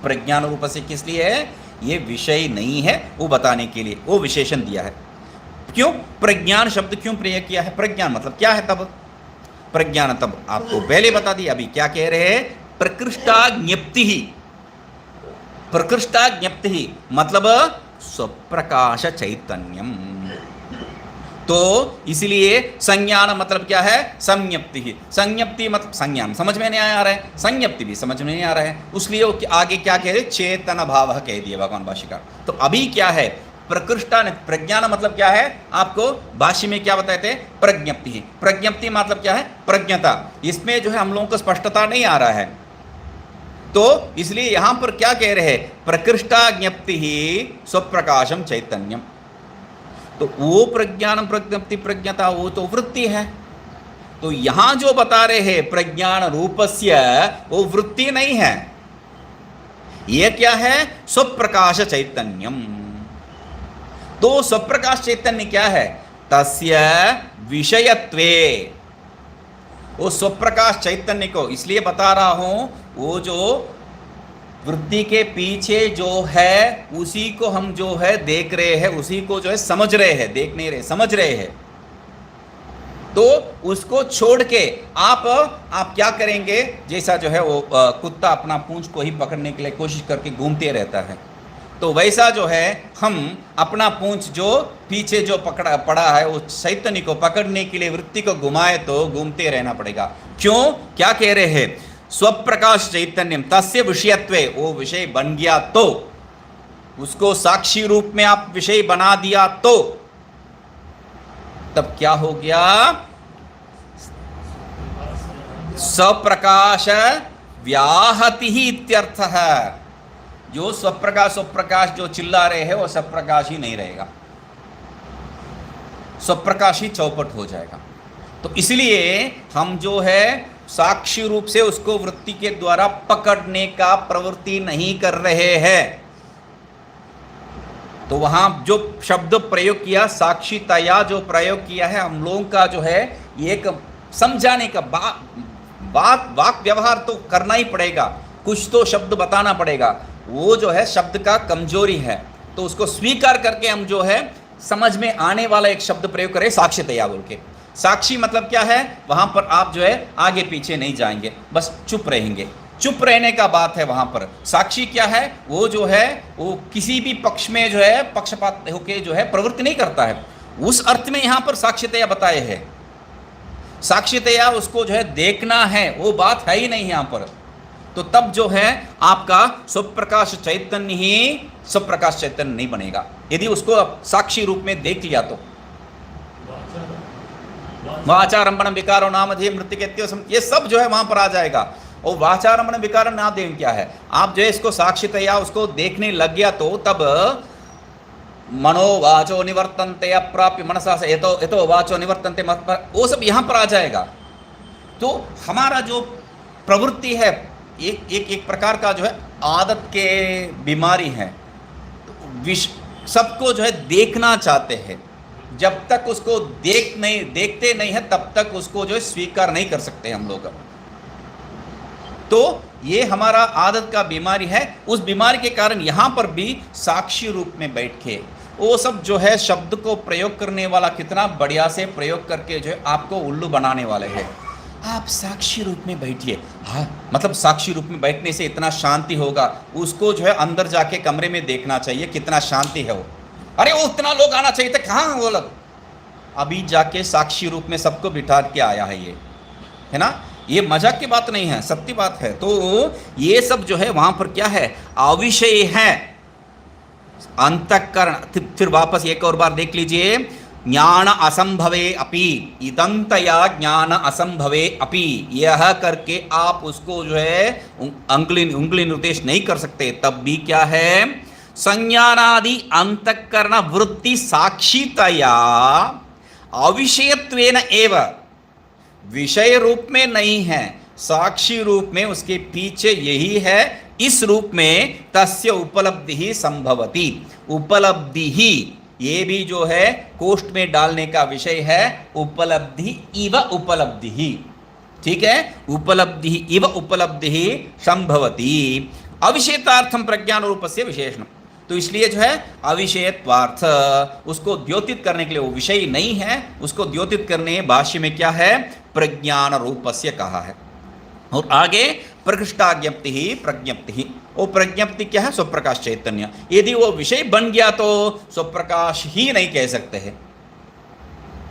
प्रज्ञान रूपस्य किस लिए है? ये विषय नहीं है वो बताने के लिए वो विशेषण दिया है। क्यों प्रज्ञान शब्द क्यों प्रयोग किया है? प्रज्ञान मतलब क्या है? तब प्रज्ञान तब आपको पहले बता दिया। अभी क्या कह रहे हैं? प्रकृष्टाज्ञप्ति ही, प्रकृष्टाज्ञप्ति ही मतलब स्वप्रकाश चैतन्यम। तो इसलिए संज्ञान मतलब क्या है? संज्ञप्ति ही। संज्ञप्ति मतलब संज्ञान समझ में नहीं आ रहा है, संज्ञप्ति भी समझ में नहीं आ रहा है, उसलिए आगे क्या कह रहे? चेतन भाव कह दिए भगवान भाष्यकार। तो अभी क्या है? प्रकृष्टा प्रज्ञान मतलब क्या है? आपको भाष्य में क्या बताए थे? प्रज्ञप्ति ही। प्रज्ञप्ति मतलब क्या है? प्रज्ञता। इसमें जो है हम लोगों को स्पष्टता नहीं आ रहा है, तो इसलिए यहां पर क्या कह रहे हैं? प्रकृष्टा ज्ञप्ति ही स्वप्रकाशम चैतन्यम। तो वो प्रज्ञान प्रज्ञप्ति प्रज्ञता वो तो वृत्ति है। तो यहां जो बता रहे हैं प्रज्ञान रूपस्य, वो वृत्ति नहीं है, ये क्या है? स्वप्रकाश चैतन्यम। तो स्वप्रकाश चैतन्य क्या है? तस्य विषयत्वे। वो स्वप्रकाश चैतन्य को इसलिए बता रहा हूं, वो जो वृत्ति के पीछे जो है उसी को हम जो है देख रहे हैं, उसी को जो है समझ रहे हैं, देख नहीं रहे, समझ रहे हैं। तो उसको छोड़ के आप क्या करेंगे? जैसा जो है वो कुत्ता अपना पूंछ को ही पकड़ने के लिए कोशिश करके घूमते रहता है, तो वैसा जो है हम अपना पूंछ जो पीछे जो पड़ा है वो चैतन्य को पकड़ने के लिए वृत्ति को घुमाए तो घूमते रहना पड़ेगा। क्यों? क्या कह रहे हैं? स्वप्रकाश चैतन्यम तस्य विषयत्वे, वो विषय बन गया तो, उसको साक्षी रूप में आप विषय बना दिया तो तब क्या हो गया? स्वप्रकाश व्याहति ही इत्यर्थ है। जो स्वप्रकाश स्वप्रकाश जो चिल्ला रहे हैं वो स्वप्रकाश ही नहीं रहेगा। स्वप्रकाश ही चौपट हो जाएगा। तो इसलिए हम जो है साक्षी रूप से उसको वृत्ति के द्वारा पकड़ने का प्रवृत्ति नहीं कर रहे हैं। तो वहां जो शब्द प्रयोग किया, साक्षीतया जो प्रयोग किया है, हम लोगों का जो है एक समझाने का बात वाक व्यवहार तो करना ही पड़ेगा, कुछ तो शब्द बताना पड़ेगा। वो जो है शब्द का कमजोरी है, तो उसको स्वीकार करके हम जो है समझ में आने वाला एक शब्द प्रयोग करें, साक्षीतया बोल के। साक्षी मतलब क्या है, वहां पर आप जो है आगे पीछे नहीं जाएंगे, बस चुप रहेंगे। चुप रहने का बात है वहां पर। साक्षी क्या है, वो जो है वो किसी भी पक्ष में जो है पक्षपात होके जो है प्रवृत्ति नहीं करता है। उस अर्थ में यहां पर साक्षीतया बताए है। साक्षीतया उसको जो है देखना है, वो बात है ही नहीं यहां पर। तो तब जो है आपका स्वप्रकाश चैतन्य ही स्वप्रकाश चैतन्य नहीं बनेगा, यदि उसको साक्षी रूप में देख लिया तो। वाचारंभण विकारो नामधेय मृत्यु, ये सब जो है वहां पर आ जाएगा। और वाचारंभण विकार नामधेय क्या है, आप जो है इसको साक्षीतया उसको देखने लग गया तो तब मनोवाचो निवर्तन्ते अप्राप्य मनसा से यतो वाचो निवर्तन्ते, वो सब यहां पर आ जाएगा। तो हमारा जो प्रवृत्ति है एक प्रकार का जो है आदत के बीमारी है, तो सबको जो है देखना चाहते हैं। जब तक उसको देखते नहीं है तब तक उसको जो है स्वीकार नहीं कर सकते हम लोग। तो ये हमारा आदत का बीमारी है। उस बीमारी के कारण यहाँ पर भी साक्षी रूप में बैठ के वो सब जो है शब्द को प्रयोग करने वाला कितना बढ़िया से प्रयोग करके जो है आपको उल्लू बनाने वाले हैं। आप साक्षी रूप में बैठिए। हाँ, मतलब साक्षी रूप में बैठने से इतना शांति होगा, उसको जो है अंदर जाके कमरे में देखना चाहिए कितना शांति है वो। अरे वो उतना लोग आना चाहिए था, कहाँ वो लोग? अभी जाके साक्षी रूप में सबको बिठा के आया है ये, है ना? ये मजाक की बात नहीं है, सत्य बात है। तो ये सब जो है वहां पर क्या है, अविषय है, अंतःकरण। फिर वापस एक और बार देख लीजिए, ज्ञान असंभवे अपि, इदंतया ज्ञान असंभवे अपि, यह करके आप उसको जो है उंगली निर्देश नहीं कर सकते। तब भी क्या है, संज्ञानादि अंतःकरण वृत्ति साक्षीतया अविषयत्वेन एव, विषय रूप में नहीं है, साक्षी रूप में उसके पीछे यही है। इस रूप में तस्य उपलब्धि ही संभवती, उपलब्धि ही, ये भी जो है कोष्ठ में डालने का विषय है। उपलब्धि इव उपलब्धि ही, ठीक है, उपलब्धि इव उपलब्धि ही संभवती अविषयतार्थम प्रज्ञान रूपस्य विशेषण। तो इसलिए जो है अविषयत्वार्थ, उसको द्योतित करने के लिए, वो विषय नहीं है, उसको द्योतित करने भाष्य में क्या है, प्रज्ञान रूपस्य कहा है। और आगे प्रकृष्टाज्ञप्ति ही प्रज्ञप्ति ही, वो प्रज्ञप्ति क्या है, स्वप्रकाश चैतन्य। यदि वो विषय बन गया तो स्वप्रकाश ही नहीं कह सकते हैं।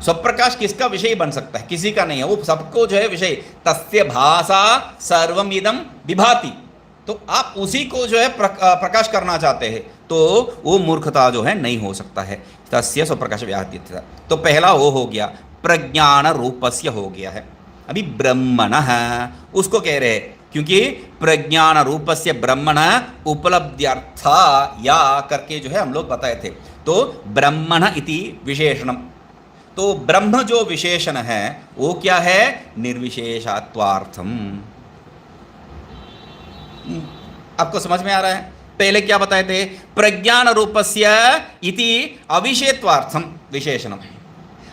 स्वप्रकाश किसका विषय बन सकता है, किसी का नहीं है, वो सबको जो है विषय। तस्य भाषा सर्वम इदम विभाति, तो आप उसी को जो है प्रकाश करना चाहते हैं, तो वो मूर्खता जो है नहीं हो सकता है। तस्य स्वप्रकाश व्याहृत्यता, तो पहला वो हो गया, प्रज्ञान रूपस्य हो गया है। अभी ब्रह्मणः उसको कह रहे हैं, क्योंकि प्रज्ञान रूपस्य ब्रह्मण उपलब्ध्यर्थ या करके जो है हम लोग बताए थे। तो ब्रह्मण इति विशेषणम, तो ब्रह्म जो विशेषण है वो क्या है, निर्विशेषत्वार्थम। आपको समझ में आ रहा है? पहले क्या बताए थे, प्रज्ञान रूपस्य इति अविषयत्वार्थम विशेषणम।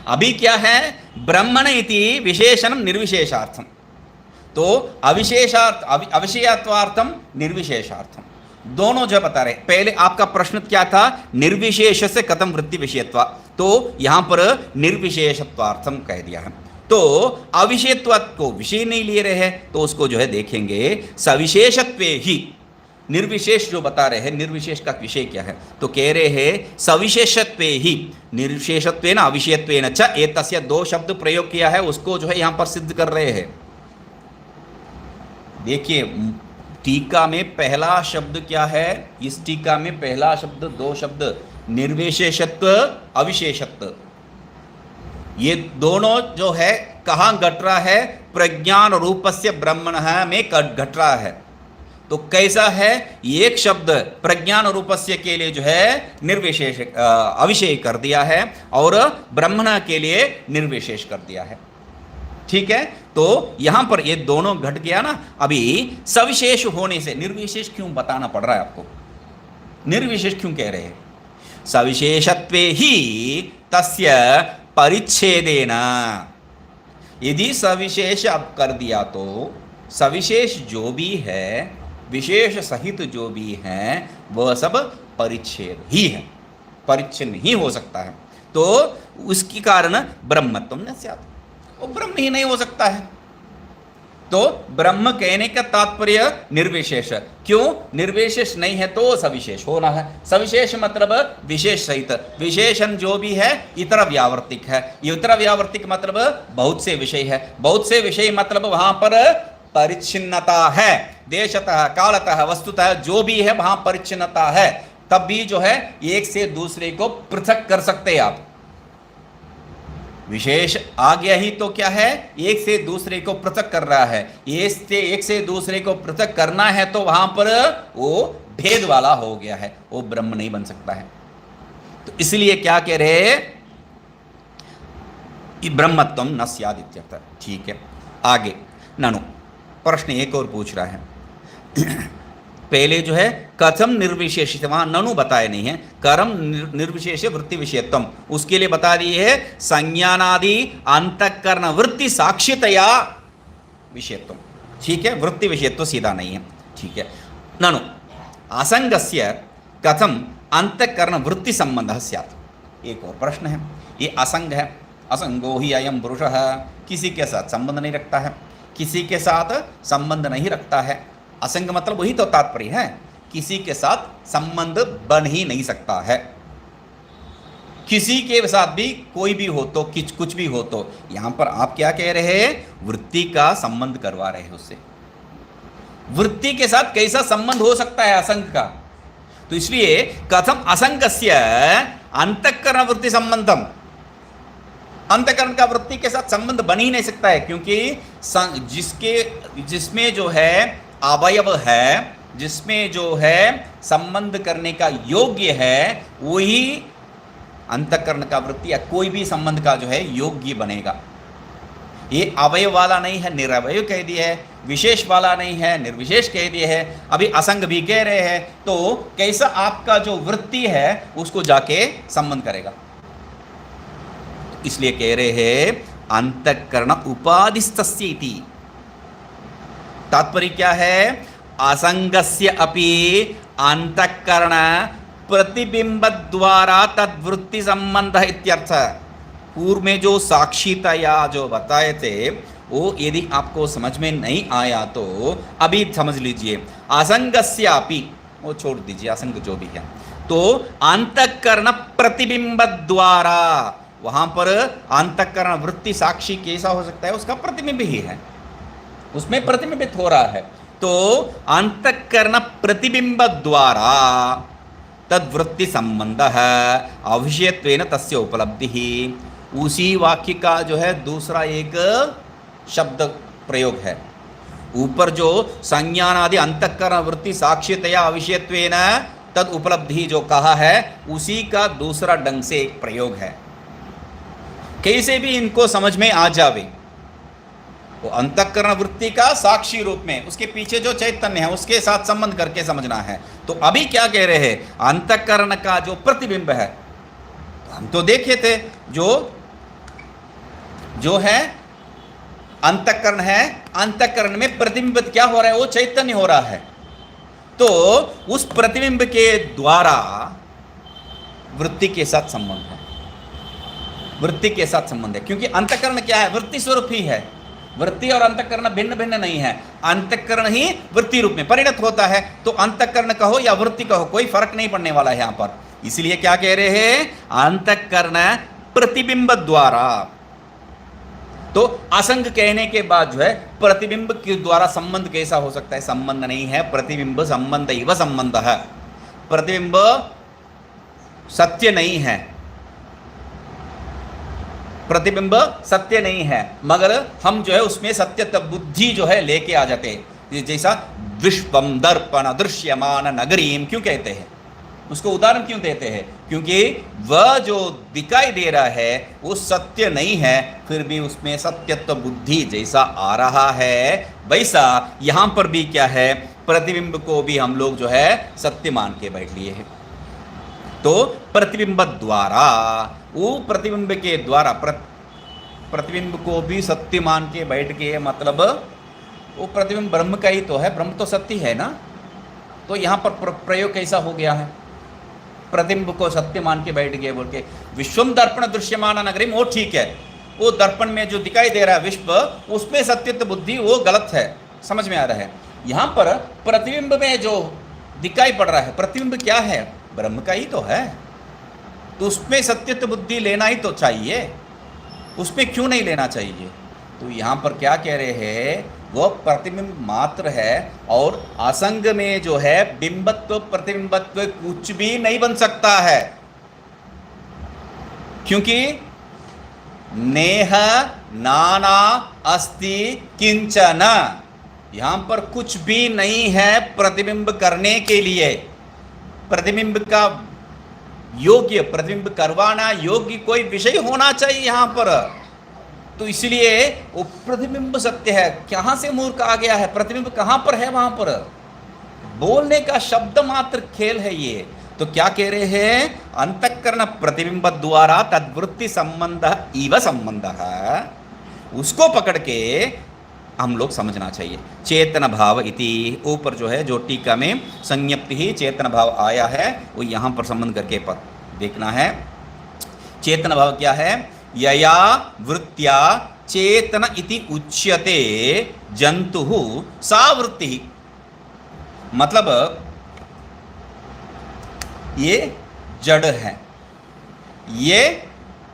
अभी क्या है, ब्रह्मण इति विशेषणम निर्विशेषार्थम। तो अविषयत्वार्थम निर्विशेषार्थम, दोनों जो बता रहे। पहले आपका प्रश्न क्या था, निर्विशेष से कथम वृत्ति विषयत्वा, तो यहां पर निर्विशेषत्वार्थम कह दिया है। तो अविषयत्व को विषय नहीं ले रहे हैं, तो उसको जो है देखेंगे सविशेषत्वे ही। निर्विशेष जो बता रहे हैं, निर्विशेष का विषय क्या है, तो कह रहे हैं सविशेषत्वे ही, निर्विशेषत्वेन अविषयत्वेन च, एतस्य दो शब्द प्रयोग किया है, उसको जो है यहां पर सिद्ध कर रहे हैं। देखिए टीका में पहला शब्द क्या है, इस टीका में पहला शब्द, दो शब्द, निर्विशेषत्व अविशेषत्व, ये दोनों जो है कहाँ घट रहा है, प्रज्ञान रूपस्य ब्रह्मणः में घट रहा है। तो कैसा है, एक शब्द प्रज्ञान रूपस्य के लिए जो है निर्विशेष अविशेष कर दिया है और ब्रह्मण के लिए निर्विशेष कर दिया है। ठीक है, तो यहां पर ये दोनों घट गया ना। अभी सविशेष होने से निर्विशेष क्यों बताना पड़ रहा है आपको, निर्विशेष क्यों कह रहे हैं? सविशेषत्वे ही तस्य परिच्छेदेन, यदि सविशेष अब कर दिया तो सविशेष जो भी है, विशेष सहित जो भी है, वह सब परिच्छेद ही है, परिच्छिन्न ही हो सकता है। तो उसके कारण ब्रह्मत्व न स्यात्, वो ब्रह्म ही नहीं हो सकता है। तो ब्रह्म कहने का तात्पर्य निर्विशेष, क्यों? निर्विशेष नहीं है तो सविशेष होना है। सविशेष मतलब विशेष सहित, विशेषण जो भी है इतर व्यावर्तिक है। इतर व्यावर्तिक मतलब बहुत से विषय है, बहुत से विषय मतलब वहां पर परिच्छिन्नता है, देशतः कालतः वस्तुतः जो भी है वहां परिच्छिन्नता है, तब भी जो है एक से दूसरे को पृथक कर सकते हैं आप। विशेष आ गया ही तो क्या है, एक से दूसरे को पृथक कर रहा है। एक से दूसरे को पृथक करना है तो वहां पर वो भेद वाला हो गया है, वो ब्रह्म नहीं बन सकता है। तो इसलिए क्या कह रहे, ब्रह्मत्वम न स्याद् इत्यर्थ। ठीक है, आगे ननु प्रश्न एक और पूछ रहा है। पहले जो है कथम निर्विशेष, वहां ननु बताया नहीं है, करम निर्विशेष वृत्ति विषयत्वम, उसके लिए बता दिए है संज्ञानादि अंतःकरण वृत्ति साक्षितया विषयत्वम। ठीक है, वृत्ति विषयत्व सीधा नहीं है। ठीक है, ननु असंगस्य कथम अंतःकरण वृत्ति संबंध स्यात्। एक और प्रश्न है, ये असंग है, असंगो ही अयम पुरुषः, किसी के साथ संबंध नहीं रखता है, किसी के साथ संबंध नहीं रखता है। असंग मतलब वही तो तात्पर्य है, किसी के साथ संबंध बन ही नहीं सकता है। किसी के साथ भी कोई भी हो तो, कुछ भी हो तो, यहां पर आप क्या कह रहे हैं, वृत्ति का संबंध करवा रहे हैं उससे। वृत्ति के साथ कैसा संबंध हो सकता है असंग का? तो इसलिए कथम असंगस्य अंतःकरण वृत्ति संबंधम, अंतःकरण का वृत्ति के साथ संबंध बन ही नहीं सकता है, क्योंकि जिसमें जो है अवयव है, जिसमें जो है संबंध करने का योग्य है, वही अंतःकरण का वृत्ति या कोई भी संबंध का जो है योग्य बनेगा। ये अवयव वाला नहीं है, निरवय कह दिया है, विशेष वाला नहीं है, निर्विशेष कह दिया है, अभी असंग भी कह रहे हैं, तो कैसा आपका जो वृत्ति है उसको जाके संबंध करेगा। इसलिए कह रहे हैं अंतःकरण उपाधिस्तस्य इति। तात्पर्य क्या है, असंगस्य अपि अंतःकरण प्रतिबिंब द्वारा तद्वृत्ति संबंध इत्यर्थ। पूर्व में जो साक्षीतया जो बताए थे वो यदि आपको समझ में नहीं आया तो अभी समझ लीजिए। असंगस्य अपि, वो छोड़ दीजिए, असंग जो भी है, तो अंतःकरण प्रतिबिंब द्वारा, वहां पर अंतःकरण वृत्ति साक्षी कैसा हो सकता है, उसका प्रतिबिंब ही है, उसमें प्रतिबिंबित हो रहा है। तो अंतःकरण प्रतिबिंब द्वारा तद्वृत्ति संबंध अविषयत्वेन तस्य उपलब्धि ही। उसी वाक्य का जो है दूसरा एक शब्द प्रयोग है, ऊपर जो संज्ञानादि अंतःकरण वृत्ति साक्ष्यतया अविषयत्वेन तद उपलब्धि जो कहा है, उसी का दूसरा ढंग से एक प्रयोग है। कैसे भी इनको समझ में आ जावे, वो अंतःकरण वृत्ति का साक्षी रूप में, उसके पीछे जो चैतन्य है उसके साथ संबंध करके समझना है। तो अभी क्या कह रहे हैं, अंतःकरण का जो प्रतिबिंब है, तो हम तो देखे थे जो है अंतःकरण है, अंतःकरण में प्रतिबिंबित क्या हो रहा है, वो चैतन्य हो रहा है। तो उस प्रतिबिंब के द्वारा वृत्ति के साथ संबंध है, वृत्ति के साथ संबंध है, क्योंकि अंतःकरण क्या है, वृत्ति स्वरूप ही है। वृत्ति और अंतःकरण भिन्न भिन्न नहीं है, अंतःकरण ही वृत्ति रूप में परिणत होता है। तो अंतःकरण कहो या वृत्ति कहो, कोई फर्क नहीं पड़ने वाला है यहां पर। इसलिए क्या कह रहे हैं, अंतःकरण प्रतिबिंब द्वारा। तो असंग कहने के बाद जो है प्रतिबिंब के द्वारा संबंध कैसा हो सकता है, संबंध नहीं है, प्रतिबिंब संबंध इव संबंध है। प्रतिबिंब सत्य नहीं है, प्रतिबिंब सत्य नहीं है, मगर हम जो है उसमें सत्य बुद्धि जो है लेके आ जाते हैं। जैसा विश्वम दर्पण दृश्यमान नगरीम क्यों कहते हैं, उसको उदाहरण क्यों देते हैं, क्योंकि वह जो दिखाई दे रहा है वो सत्य नहीं है, फिर भी उसमें सत्यत्व बुद्धि जैसा आ रहा है, वैसा यहां पर भी क्या है, प्रतिबिंब को भी हम लोग जो है सत्य मान के बैठ लिए हैं। तो प्रतिबिंब द्वारा, वो प्रतिबिंब के द्वारा प्रतिबिंब को भी सत्य मान के बैठ गए, मतलब वो प्रतिबिंब ब्रह्म का ही तो है, ब्रह्म तो सत्य है ना। तो यहाँ पर प्रयोग कैसा हो गया है, प्रतिबिंब को सत्य मान के बैठ गए बोल के, विश्वम दर्पण दृश्यमान नगरी, वो ठीक है, वो दर्पण में जो दिखाई दे रहा है विश्व, उसमें सत्यत्व बुद्धि वो गलत है, समझ में आ रहा है। यहाँ पर प्रतिबिंब में जो दिखाई पड़ रहा है, प्रतिबिंब क्या है, ब्रह्म का ही तो है, तो उसमें सत्यत्व बुद्धि लेना ही तो चाहिए, उसमें क्यों नहीं लेना चाहिए। तो यहाँ पर क्या कह रहे हैं, वह प्रतिबिंब मात्र है, और असंग में जो है बिंबत्व प्रतिबिंबत्व कुछ भी नहीं बन सकता है, क्योंकि नेह नाना अस्ति किंचन, यहां पर कुछ भी नहीं है प्रतिबिंब करने के लिए, प्रतिबिंब का योग्य, प्रतिबिंब करवाना योग्य कोई विषय होना चाहिए यहां पर। तो इसलिए वो प्रतिबिंब सत्य है, कहां से मूर्ख आ गया है, प्रतिबिंब कहां पर है, वहां पर बोलने का शब्द मात्र खेल है ये। तो क्या कह रहे हैं, अंतःकरण प्रतिबिंब द्वारा तद्वृत्ति संबंध इव संबंध, उसको पकड़ के हम लोग समझना चाहिए। चेतन भाव इति, ऊपर जो है जो टीका में संज्ञप्ति ही चेतन भाव आया है, वो यहाँ पर संबंध करके देखना है। चेतन भाव क्या है, यया वृत्त्या चेतन इति उच्यते जंतु सा वृत्ति, मतलब ये जड़ है, ये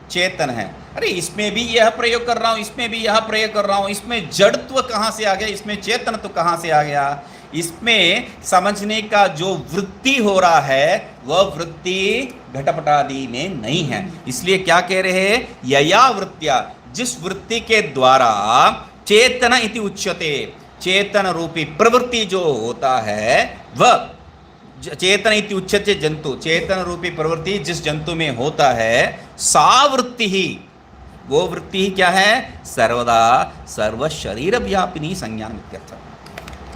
चेतन है। अरे इसमें भी यह प्रयोग कर रहा हूं, इसमें भी यह प्रयोग कर रहा हूं, इसमें जड़त्व कहां से आ गया, इसमें चेतन तो कहां से आ गया। इसमें समझने का जो वृत्ति हो रहा है वह वृत्ति घटपटादि में नहीं है। इसलिए क्या कह रहे हैं, यया वृत्त्या, जिस वृत्ति के द्वारा चेतन इति उच्यते, चेतन रूपी प्रवृत्ति जो होता है वह चेतन इति उच्यते जंतु, चेतन रूपी प्रवृत्ति जिस जंतु में होता है, सा वृत्ति ही, वो वृत्ति ही क्या है, सर्वदा सर्व शरीर व्यापिनी संज्ञान इत्यर्थ।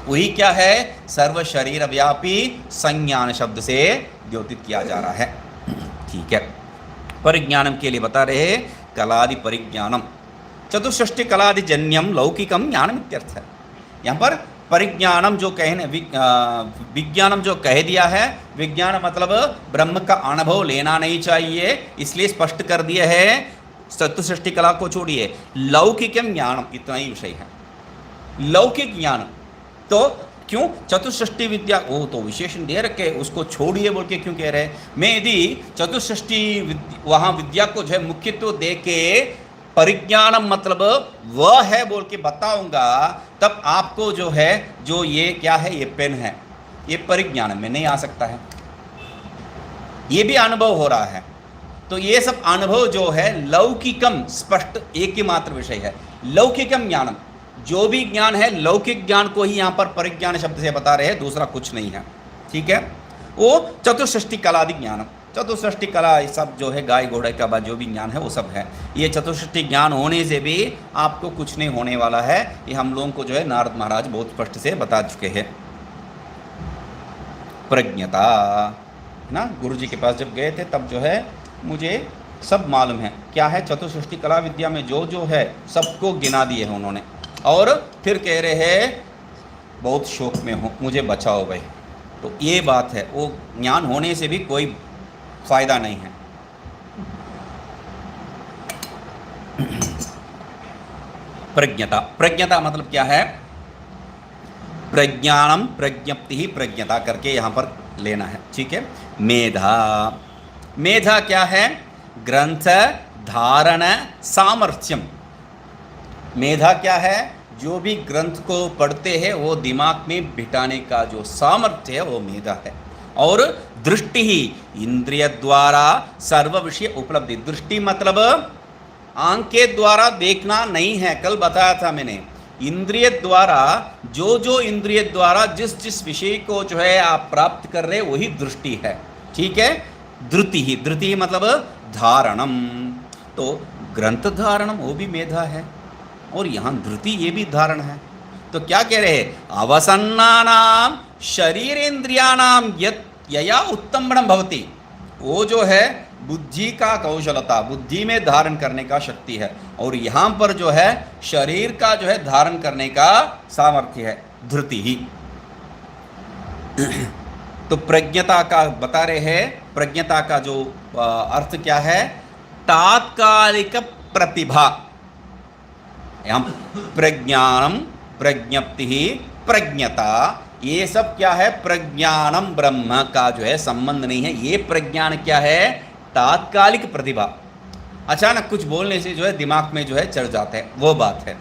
वही क्या है, सर्व शरीर व्यापी संज्ञान शब्द से द्योतित किया जा रहा है। ठीक है, परिज्ञानम के लिए बता रहे कलादि परिज्ञानम, चतुष्षष्टि कलादि जन्यम लौकिकम ज्ञानम इत्यर्थ है। यहाँ पर परिज्ञानम जो कहने, विज्ञानम जो कह दिया है, विज्ञान मतलब ब्रह्म का अनुभव लेना नहीं चाहिए, इसलिए स्पष्ट कर दिया है। चतुष्षष्टि कला को छोड़िए, लौकिकम ज्ञानम इतना ही विषय है, लौकिक ज्ञान। तो क्यों चतुष्षष्टि विद्या, वो तो विशेषण दे रखे, उसको छोड़िए बोल के क्यों कह रहे हैं। मैं यदि चतुष्षष्टि वहाँ विद्या को जो है मुख्यत्व दे के परिज्ञानम मतलब वह है बोल के बताऊंगा, तब आपको जो है, जो ये क्या है, ये पेन है, ये परिज्ञान में नहीं आ सकता है, ये भी अनुभव हो रहा है। तो ये सब अनुभव जो है लौकिकम, स्पष्ट एक ही मात्र विषय है, लौकिकम ज्ञानम, जो भी ज्ञान है लौकिक ज्ञान को ही यहाँ पर परिज्ञान शब्द से बता रहे हैं, दूसरा कुछ नहीं है। ठीक है, वो चतुष्षष्टि कलादि ज्ञानम, चतुष्षष्टि कला सब जो है, गाय घोड़े का बाद जो भी ज्ञान है वो सब है। ये चतुष्षष्टि ज्ञान होने से भी आपको कुछ नहीं होने वाला है, ये हम लोगों को जो है नारद महाराज बहुत स्पष्ट से बता चुके हैं। प्रज्ञता ना, गुरु जी के पास जब गए थे तब जो है मुझे सब मालूम है क्या है, चतुष्षष्टि कला विद्या में जो जो है सबको गिना दिए हैं उन्होंने, और फिर कह रहे हैं बहुत शोक में हो, मुझे बचाओ भाई। तो ये बात है, वो ज्ञान होने से भी कोई फायदा नहीं है। प्रज्ञता, प्रज्ञता मतलब क्या है, प्रज्ञानम प्रज्ञप्ति ही प्रज्ञता करके यहाँ पर लेना है। ठीक है, मेधा, मेधा क्या है, ग्रंथ धारण सामर्थ्यम। मेधा क्या है, जो भी ग्रंथ को पढ़ते हैं वो दिमाग में बिठाने का जो सामर्थ्य है वो मेधा है। और दृष्टि ही, इंद्रिय द्वारा सर्व विषय उपलब्धि। दृष्टि मतलब आंख के द्वारा देखना नहीं है, कल बताया था मैंने, इंद्रिय द्वारा जो इंद्रिय द्वारा जिस जिस विषय को जो है आप प्राप्त कर रहे वही दृष्टि है, ठीक है। धृति ही मतलब धारणम, तो ग्रंथ धारणम वो भी मेधा है और यहाँ धृति ये भी धारण है। तो क्या कह रहे हैं, अवसन्नानाम शरीरेन्द्रियाणाम यया उत्तम्बणम भवति, वो जो है बुद्धि का कौशलता, बुद्धि में धारण करने का शक्ति है, और यहाँ पर जो है शरीर का जो है धारण करने का सामर्थ्य है, धृति ही। तो प्रज्ञता का बता रहे हैं, प्रज्ञता का जो अर्थ क्या है, तात्कालिक प्रतिभा। यहाँ प्रज्ञानम, प्रज्ञप्ति ही, प्रज्ञता, ये सब क्या है, प्रज्ञानम ब्रह्म का जो है संबंध नहीं है। ये प्रज्ञान क्या है, तात्कालिक प्रतिभा, अचानक कुछ बोलने से जो है दिमाग में जो है चढ़ जाता है, वो बात है।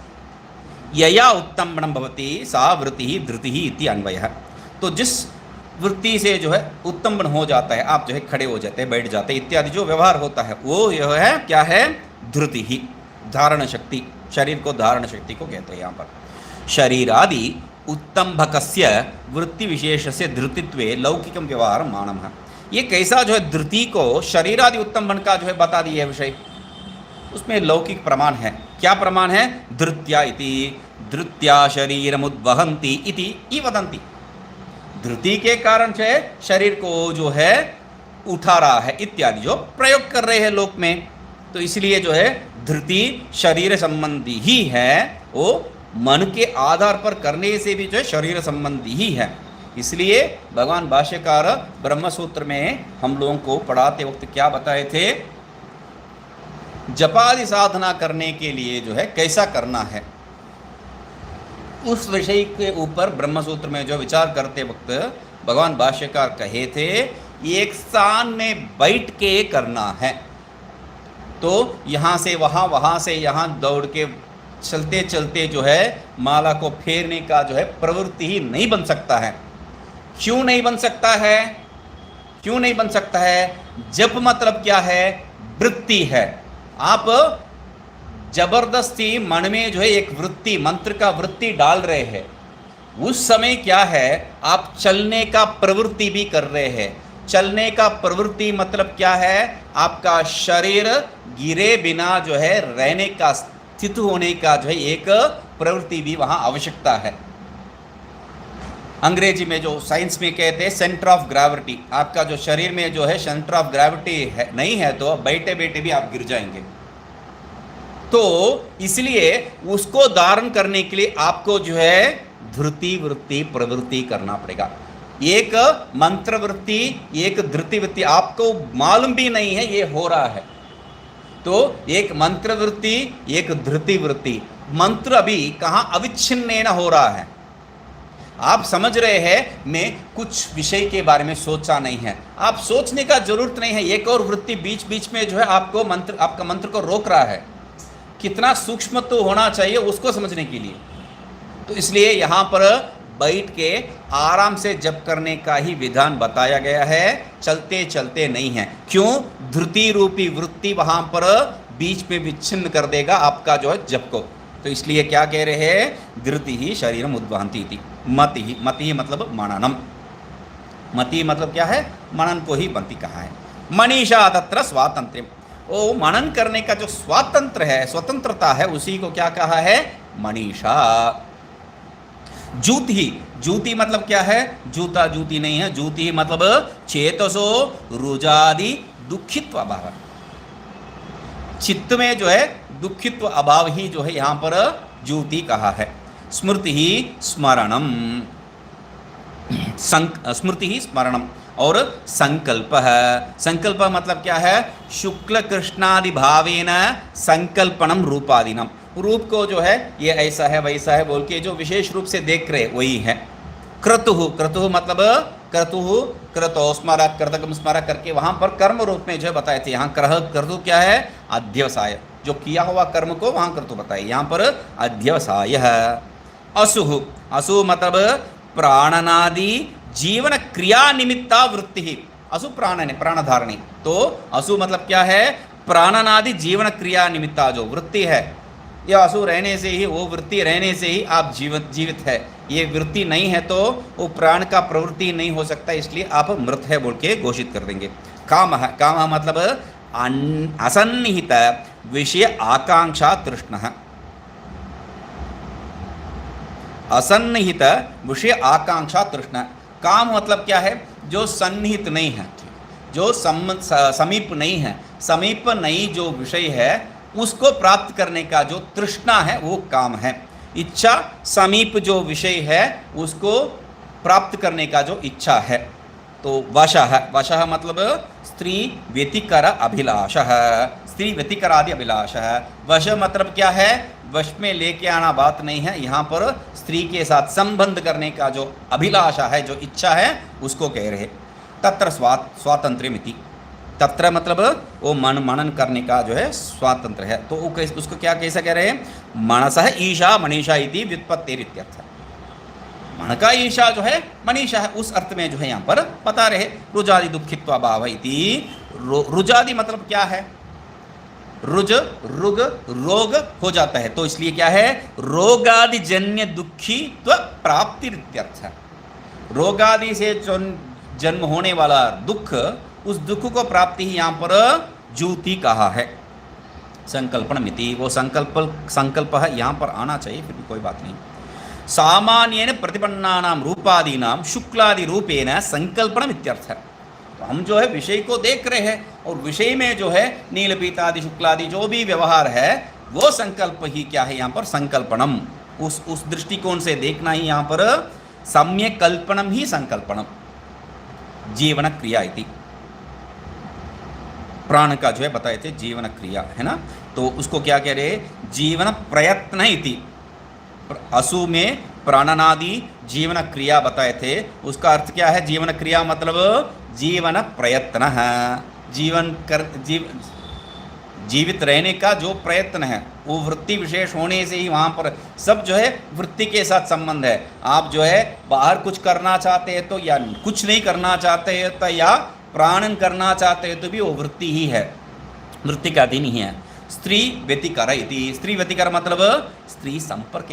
यया उत्तम्बणम भवति सा वृत्ति ही धृति ही इति अन्वयः। तो जिस वृत्ति से जो है उत्तम्बन हो जाता है, आप जो है खड़े हो जाते हैं, बैठ जाते हैं इत्यादि जो व्यवहार होता है, वो यह है क्या है, धृति ही, धारण शक्ति, शरीर को धारण शक्ति को कहते हैं। यहाँ पर शरीरादि उत्तंभकस्य वृत्ति विशेष से धृतित्वे लौकिकम व्यवहार मानम है। ये कैसा जो है धृति को शरीरादि उत्तंबन का जो है बता दिया है विषय, उसमें लौकिक प्रमाण है। क्या प्रमाण है, धृत्या इति, धृत्या शरीरमुद्वहन्ति इति वदन्ति। धृति के कारण से शरीर को जो है उठा रहा है इत्यादि जो प्रयोग कर रहे हैं लोक में, तो इसलिए जो है धृति शरीर संबंधी ही है, वो मन के आधार पर करने से भी जो है शरीर संबंधी ही है। इसलिए भगवान भाष्यकार ब्रह्म सूत्र में हम लोगों को पढ़ाते वक्त क्या बताए थे, जपादि साधना करने के लिए जो है कैसा करना है, उस विषय के ऊपर ब्रह्म सूत्र में जो विचार करते वक्त भगवान भाष्यकार कहे थे, एक स्थान में बैठ के करना है। तो यहाँ से वहाँ, वहाँ से यहाँ दौड़ के चलते चलते जो है माला को फेरने का जो है प्रवृत्ति ही नहीं बन सकता है। क्यों नहीं बन सकता है, क्यों नहीं बन सकता है, जप मतलब क्या है, वृत्ति है। आप जबरदस्ती मन में जो है एक वृत्ति, मंत्र का वृत्ति डाल रहे हैं, उस समय क्या है, आप चलने का प्रवृत्ति भी कर रहे हैं। चलने का प्रवृत्ति मतलब क्या है, आपका शरीर गिरे बिना जो है रहने का, स्थित होने का जो है एक प्रवृत्ति भी वहां आवश्यकता है। अंग्रेजी में जो साइंस में कहते हैं सेंटर ऑफ ग्रेविटी, आपका जो शरीर में जो है सेंटर ऑफ ग्रेविटी है, नहीं है तो बैठे बैठे भी आप गिर जाएंगे। तो इसलिए उसको धारण करने के लिए आपको जो है धृति वृत्ति प्रवृत्ति करना पड़ेगा। एक मंत्र वृत्ति, एक धृति वृत्ति, आपको मालूम भी नहीं है ये हो रहा है। तो एक मंत्र वृत्ति, एक धृति वृत्ति, मंत्र अभी कहाँ अविच्छिन्न हो रहा है। आप समझ रहे हैं मैं कुछ विषय के बारे में सोचा नहीं है, आप सोचने का जरूरत नहीं है, एक और वृत्ति बीच बीच में जो है आपको मंत्र, आपका मंत्र को रोक रहा है। कितना सूक्ष्म तो होना चाहिए उसको समझने के लिए। तो इसलिए यहाँ पर बैठ के आराम से जप करने का ही विधान बताया गया है, चलते चलते नहीं है। क्यों, धृति रूपी वृत्ति वहाँ पर बीच में विच्छिन्न कर देगा आपका जो है जप को। तो इसलिए क्या कह रहे हैं, धृति ही शरीरम उद्वहन्ति इति। मति ही मतलब मननम, मति मतलब क्या है, मनन को ही मति कहा है। मनीषा तत्र स्वातंत्र्यम, वो मनन करने का जो स्वातंत्र है, स्वतंत्रता है, उसी को क्या कहा है, मनीषा। जूति, जूति मतलब क्या है, जूता जूती नहीं है, जूति मतलब चेतसो रुजादि दुखित्व अभाव, चित्त में जो है दुखित्व अभाव ही जो है यहाँ पर जूति कहा है। स्मृति ही स्मरणम, स्मृति ही स्मरणम, और संकल्प है, संकल्प मतलब क्या है, शुक्ल कृष्णादि भावेन संकल्पनम रूपादिनम, रूप को जो है ये ऐसा है वैसा है बोल के जो विशेष रूप से देख रहे वही है। क्रतुः, क्रतुः मतलब क्रतुः, क्रतो स्मारक, कर्तकम स्मारक करके वहाँ पर कर्म रूप में जो है बताए थे। यहाँ क्रतु क्या है, अध्यवसाय, जो किया हुआ कर्म को वहाँ क्रतु बताए, यहाँ पर अध्यवसाय है। असुः, असु मतलब प्राणनादि जीवन क्रिया निमित्ता वृत्ति ही, असु प्राण ने प्राणधारणी, तो असु मतलब क्या है, प्राणनादि जीवन क्रिया निमित्ता जो वृत्ति है, या आंसू रहने से ही, वो वृत्ति रहने से ही आप जीवित है। ये वृत्ति नहीं है तो वो प्राण का प्रवृत्ति नहीं हो सकता, इसलिए आप मृत है बोल के घोषित कर देंगे। काम है, काम मतलब असन्निहित विषय आकांक्षा तृष्ण, असन्निहित विषय आकांक्षा तृष्ण। काम मतलब क्या है? जो सन्निहित नहीं है, जो समीप नहीं है, समीप नहीं जो विषय है उसको प्राप्त करने का जो तृष्णा है वो काम है। इच्छा समीप जो विषय है उसको प्राप्त करने का जो इच्छा है। तो वशः, वशः मतलब स्त्री व्यतिकर अभिलाष, स्त्री व्यतिकरादि अभिलाष। वश मतलब क्या है? वश में लेके आना बात नहीं है, यहाँ पर स्त्री के साथ संबंध करने का जो अभिलाषा है, जो इच्छा है उसको कह रहे। तत्र स्वातंत्र्यमिति, तत्र मतलब वो मनन करने का जो है स्वातंत्र है। तो वो उसको क्या कैसे कह रहे हैं? मनसः ईशा मनीषा इति व्युत्पत्तिरित्यर्थ। मन का ईशा जो है मनीषा है, उस अर्थ में जो है यहाँ पर बता रहे। रुजादि दुखित्व भाव इति, रुजादि मतलब क्या है? रुज रुग रोग हो जाता है, तो इसलिए क्या है? रोगादि जन्य दुखित्व प्राप्तिरित्यर्थ। रोगादि से जन्म होने वाला दुख, उस दुख को प्राप्ति ही यहाँ पर जूति कहा है। संकल्पन मिति, वो संकल्प है यहाँ पर आना चाहिए, फिर भी कोई बात नहीं। सामान्येन प्रतिपन्नानाम रूपादीनाम शुक्लादि रूपेण संकल्पनम इत्यर्थ। तो हम जो है विषय को देख रहे हैं और विषय में जो है नील पीतादि शुक्लादि जो भी व्यवहार है वो संकल्प ही क्या है? यहाँ पर संकल्पनम, उस दृष्टिकोण से देखना ही यहाँ पर सम्यक कल्पनम ही संकल्पनम। जीवन क्रिया इति, प्राण का जो है बताए थे जीवन क्रिया है ना, तो उसको क्या कह रहे? जीवन प्रयत्न इति। असु में प्राणनादि जीवन क्रिया बताए थे, उसका अर्थ क्या है? जीवन क्रिया मतलब जीवन प्रयत्न है, जीवित रहने का जो प्रयत्न है वो वृत्ति विशेष होने से ही वहाँ पर सब जो है वृत्ति के साथ संबंध है। आप जो है बाहर कुछ करना चाहते हैं तो, या कुछ नहीं करना चाहते हैं तो, या प्राणन करना चाहते हैं तो भी वो वृत्ति ही है, वृत्ति का अधीन ही है। स्त्री व्यतिकर इति, स्त्री व्यतिकर मतलब स्त्री संपर्क,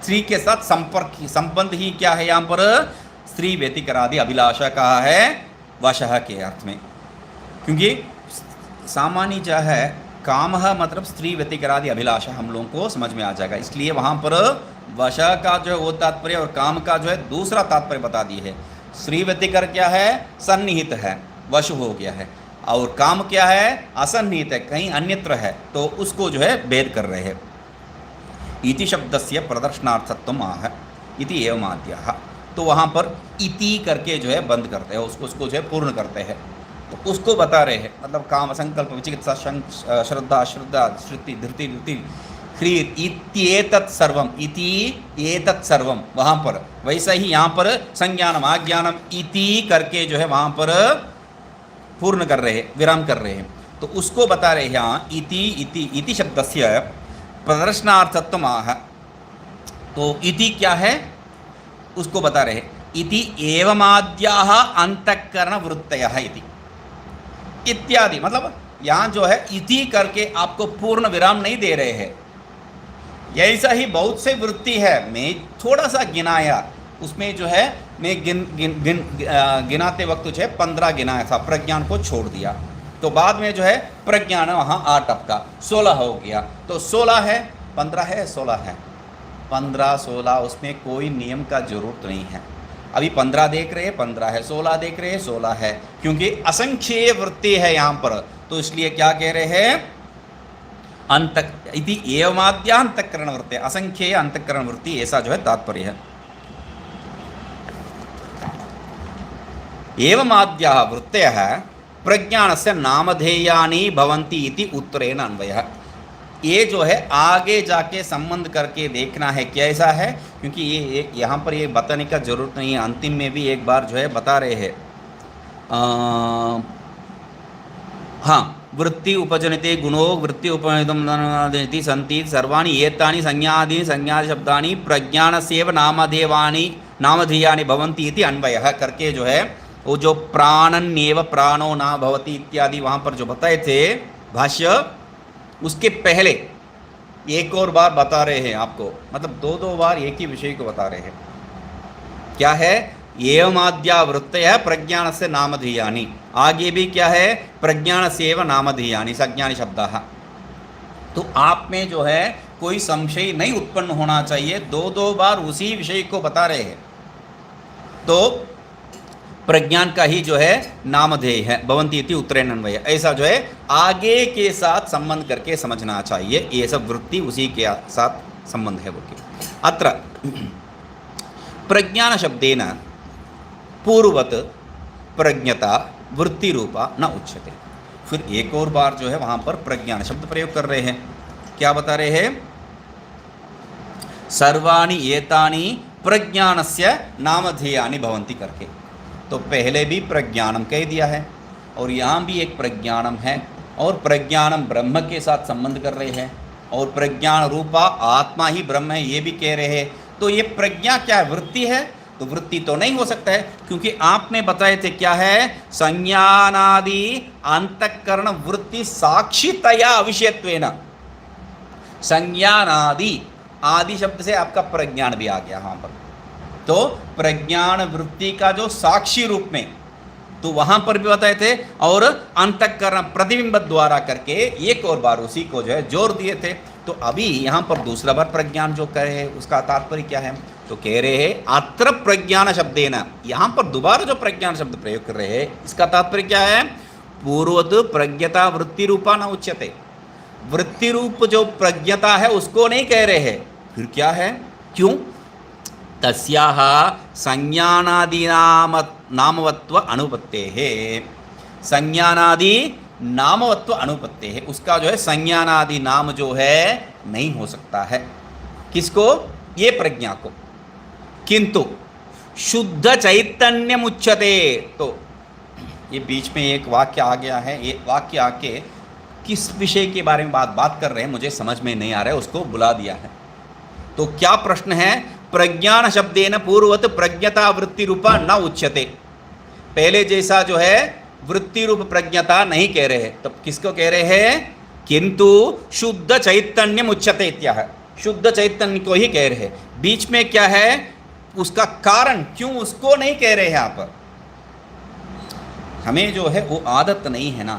स्त्री के साथ संपर्क संबंध ही क्या है? यहाँ पर स्त्री व्यतिकरादि अभिलाषा कहा है वशः के अर्थ में, क्योंकि सामान्य जो है काम मतलब स्त्री व्यतिकरादि अभिलाषा हम लोगों को समझ में आ जाएगा, इसलिए वहाँ पर वशः का जो है वो तात्पर्य और काम का जो है दूसरा तात्पर्य बता दिए है। स्त्री व्यतिकर क्या है? सन्निहित है, वश हो गया है, और काम क्या है? असन्निहित है, कहीं अन्यत्र है, तो उसको जो है भेद कर रहे हैं। इति शब्दस्य प्रदर्शनार्थत्वम आह इति एवं आद्यः, तो वहाँ पर इति करके जो है बंद करते हैं, उसको जो है पूर्ण करते हैं, तो उसको बता रहे हैं। मतलब काम संकल्प विचिकित्सा श्रद्धा श्रद्धा श्रुति धृति धृति ह्रीर इत्येतत् सर्वम, इति एतत् सर्वम, वहाँ पर वैसा ही यहाँ पर संज्ञानम आज्ञानम इति करके जो है वहाँ पर पूर्ण कर रहे हैं, विराम कर रहे हैं, तो उसको बता रहे हैं यहाँ इति इति इति शब्दस्य प्रदर्शनार्थत्वम आह। तो इति क्या है उसको बता रहे हैं। इति एवमाद्याः अंतःकरण वृत्तयः इति इत्यादि, मतलब यहाँ जो है इति करके आपको पूर्ण विराम नहीं दे रहे हैं। ऐसा ही बहुत से वृत्ति है, मैं थोड़ा सा गिनाया, उसमें जो है मैं गिनाते वक्त जो है 15 गिनाया था, प्रज्ञान को छोड़ दिया, तो बाद में जो है प्रज्ञान वहाँ 8 टपका 16 हो गया, तो 16 है, 15 है, 16 है, 15 16, उसमें कोई नियम का जरूरत नहीं है। अभी 15 देख रहे हैं 15 है, 16 देख रहे हैं 16 है, क्योंकि असंख्य वृत्ति है यहाँ पर, तो इसलिए क्या कह रहे हैं? अंत इति एवमाद्या अंतःकरण वृत्ति, असंख्य अंतःकरण वृत्ति, ऐसा जो है तात्पर्य है। एवमाद्याः वृत्तयः प्रज्ञानस्य नामधेयानि भवन्ति इति उत्तरेण अन्वयः। ये जो है आगे जाके संबंध करके देखना है कैसा है, क्योंकि ये यहाँ पर ये बताने का जरूरत नहीं है, अंतिम में भी एक बार जो है बता रहे हैं। हाँ, वृत्ति उपजनिते गुणो वृत्ति उपजनिति संति सर्वाणि एतानि संज्ञादि शब्दानि प्रज्ञानस्यैव नामधेयानि भवन्ति इति अन्वयः करके जो है वो जो प्राणन्येव प्राणो न भवति इत्यादि वहाँ पर जो बताए थे भाष्य, उसके पहले एक और बार बता रहे हैं आपको, मतलब दो दो बार एक ही विषय को बता रहे हैं। क्या है? एवमाद्या वृत्तयः प्रज्ञानस्य नामधेयानि। आगे भी क्या है? प्रज्ञानस्य एव नामधेयानि सज्ञानि शब्दाः। तो आप में जो है कोई संशय नहीं उत्पन्न होना चाहिए, दो दो बार उसी विषय को बता रहे हैं। तो प्रज्ञान का ही जो है नामधेय है, भवन्ति इति उत्तरेण अन्वय, ऐसा जो है आगे के साथ संबंध करके समझना चाहिए। ये सब वृत्ति उसी के साथ संबंध है बोल के। अत्र प्रज्ञान शब्देन पूर्वत प्रज्ञता वृत्ति रूपा न उच्यते। फिर एक और बार जो है वहां पर प्रज्ञान शब्द प्रयोग कर रहे हैं। क्या बता रहे हैं? सर्वाणि एतानि प्रज्ञानस्य नामधेयानि भवन्ति करके। तो पहले भी प्रज्ञानम कह दिया है और यहाँ भी एक प्रज्ञानम है, और प्रज्ञानम ब्रह्म के साथ संबंध कर रहे हैं, और प्रज्ञान रूपा आत्मा ही ब्रह्म है ये भी कह रहे हैं। तो ये प्रज्ञा क्या है? वृत्ति है? तो वृत्ति तो नहीं हो सकता है, क्योंकि आपने बताए थे क्या है? संज्ञानादि अंतःकरण वृत्ति साक्षितया अविषयत्वेन। संज्ञानादि, आदि शब्द से आपका प्रज्ञान भी आ गया वहां पर। तो प्रज्ञान वृत्ति का जो साक्षी रूप में, तो वहां पर भी बताए थे, और अंतःकरण प्रतिबिंब द्वारा करके एक और बार उसी को जो है जोर दिए थे। तो अभी यहां पर दूसरा बार प्रज्ञान जो कहे उसका तात्पर्य क्या है? तो कह रहे हैं अत्र प्रज्ञान शब्देन, यहां पर दोबारा जो प्रज्ञान शब्द प्रयोग कर रहे हैं इसका तात्पर्य क्या है? पूर्वत प्रज्ञता वृत्ति रूपा न उच्यते। वृत्ति रूप जो प्रज्ञता है उसको नहीं कह रहे हैं, फिर क्या है? क्यों? तस्याः संज्ञानादि नामवत्व अनुपत्तेः। संज्ञानादि नामवत्व अनुपत्तेः, उसका जो है संज्ञानादि नाम जो है नहीं हो सकता है। किसको? ये प्रज्ञा को। किंतु शुद्ध चैतन्यम उच्यते। तो ये बीच में एक वाक्य आ गया है, ये वाक्य आके किस विषय के बारे में बात कर रहे हैं मुझे समझ में नहीं आ रहा है, उसको बुला दिया है। तो क्या प्रश्न है? प्रज्ञान शब्देन पूर्वत प्रज्ञता वृत्ति रूपा न उच्यते। पहले जैसा जो है वृत्ति रूप प्रज्ञता नहीं कह रहे हैं, तब किसको कह रहे हैं? किंतु शुद्ध चैतन्यम उच्यते इत्याह, शुद्ध चैतन्य को ही कह रहे हैं। बीच में क्या है? उसका कारण क्यों उसको नहीं कह रहे हैं आप? हमें जो है वो आदत नहीं है ना।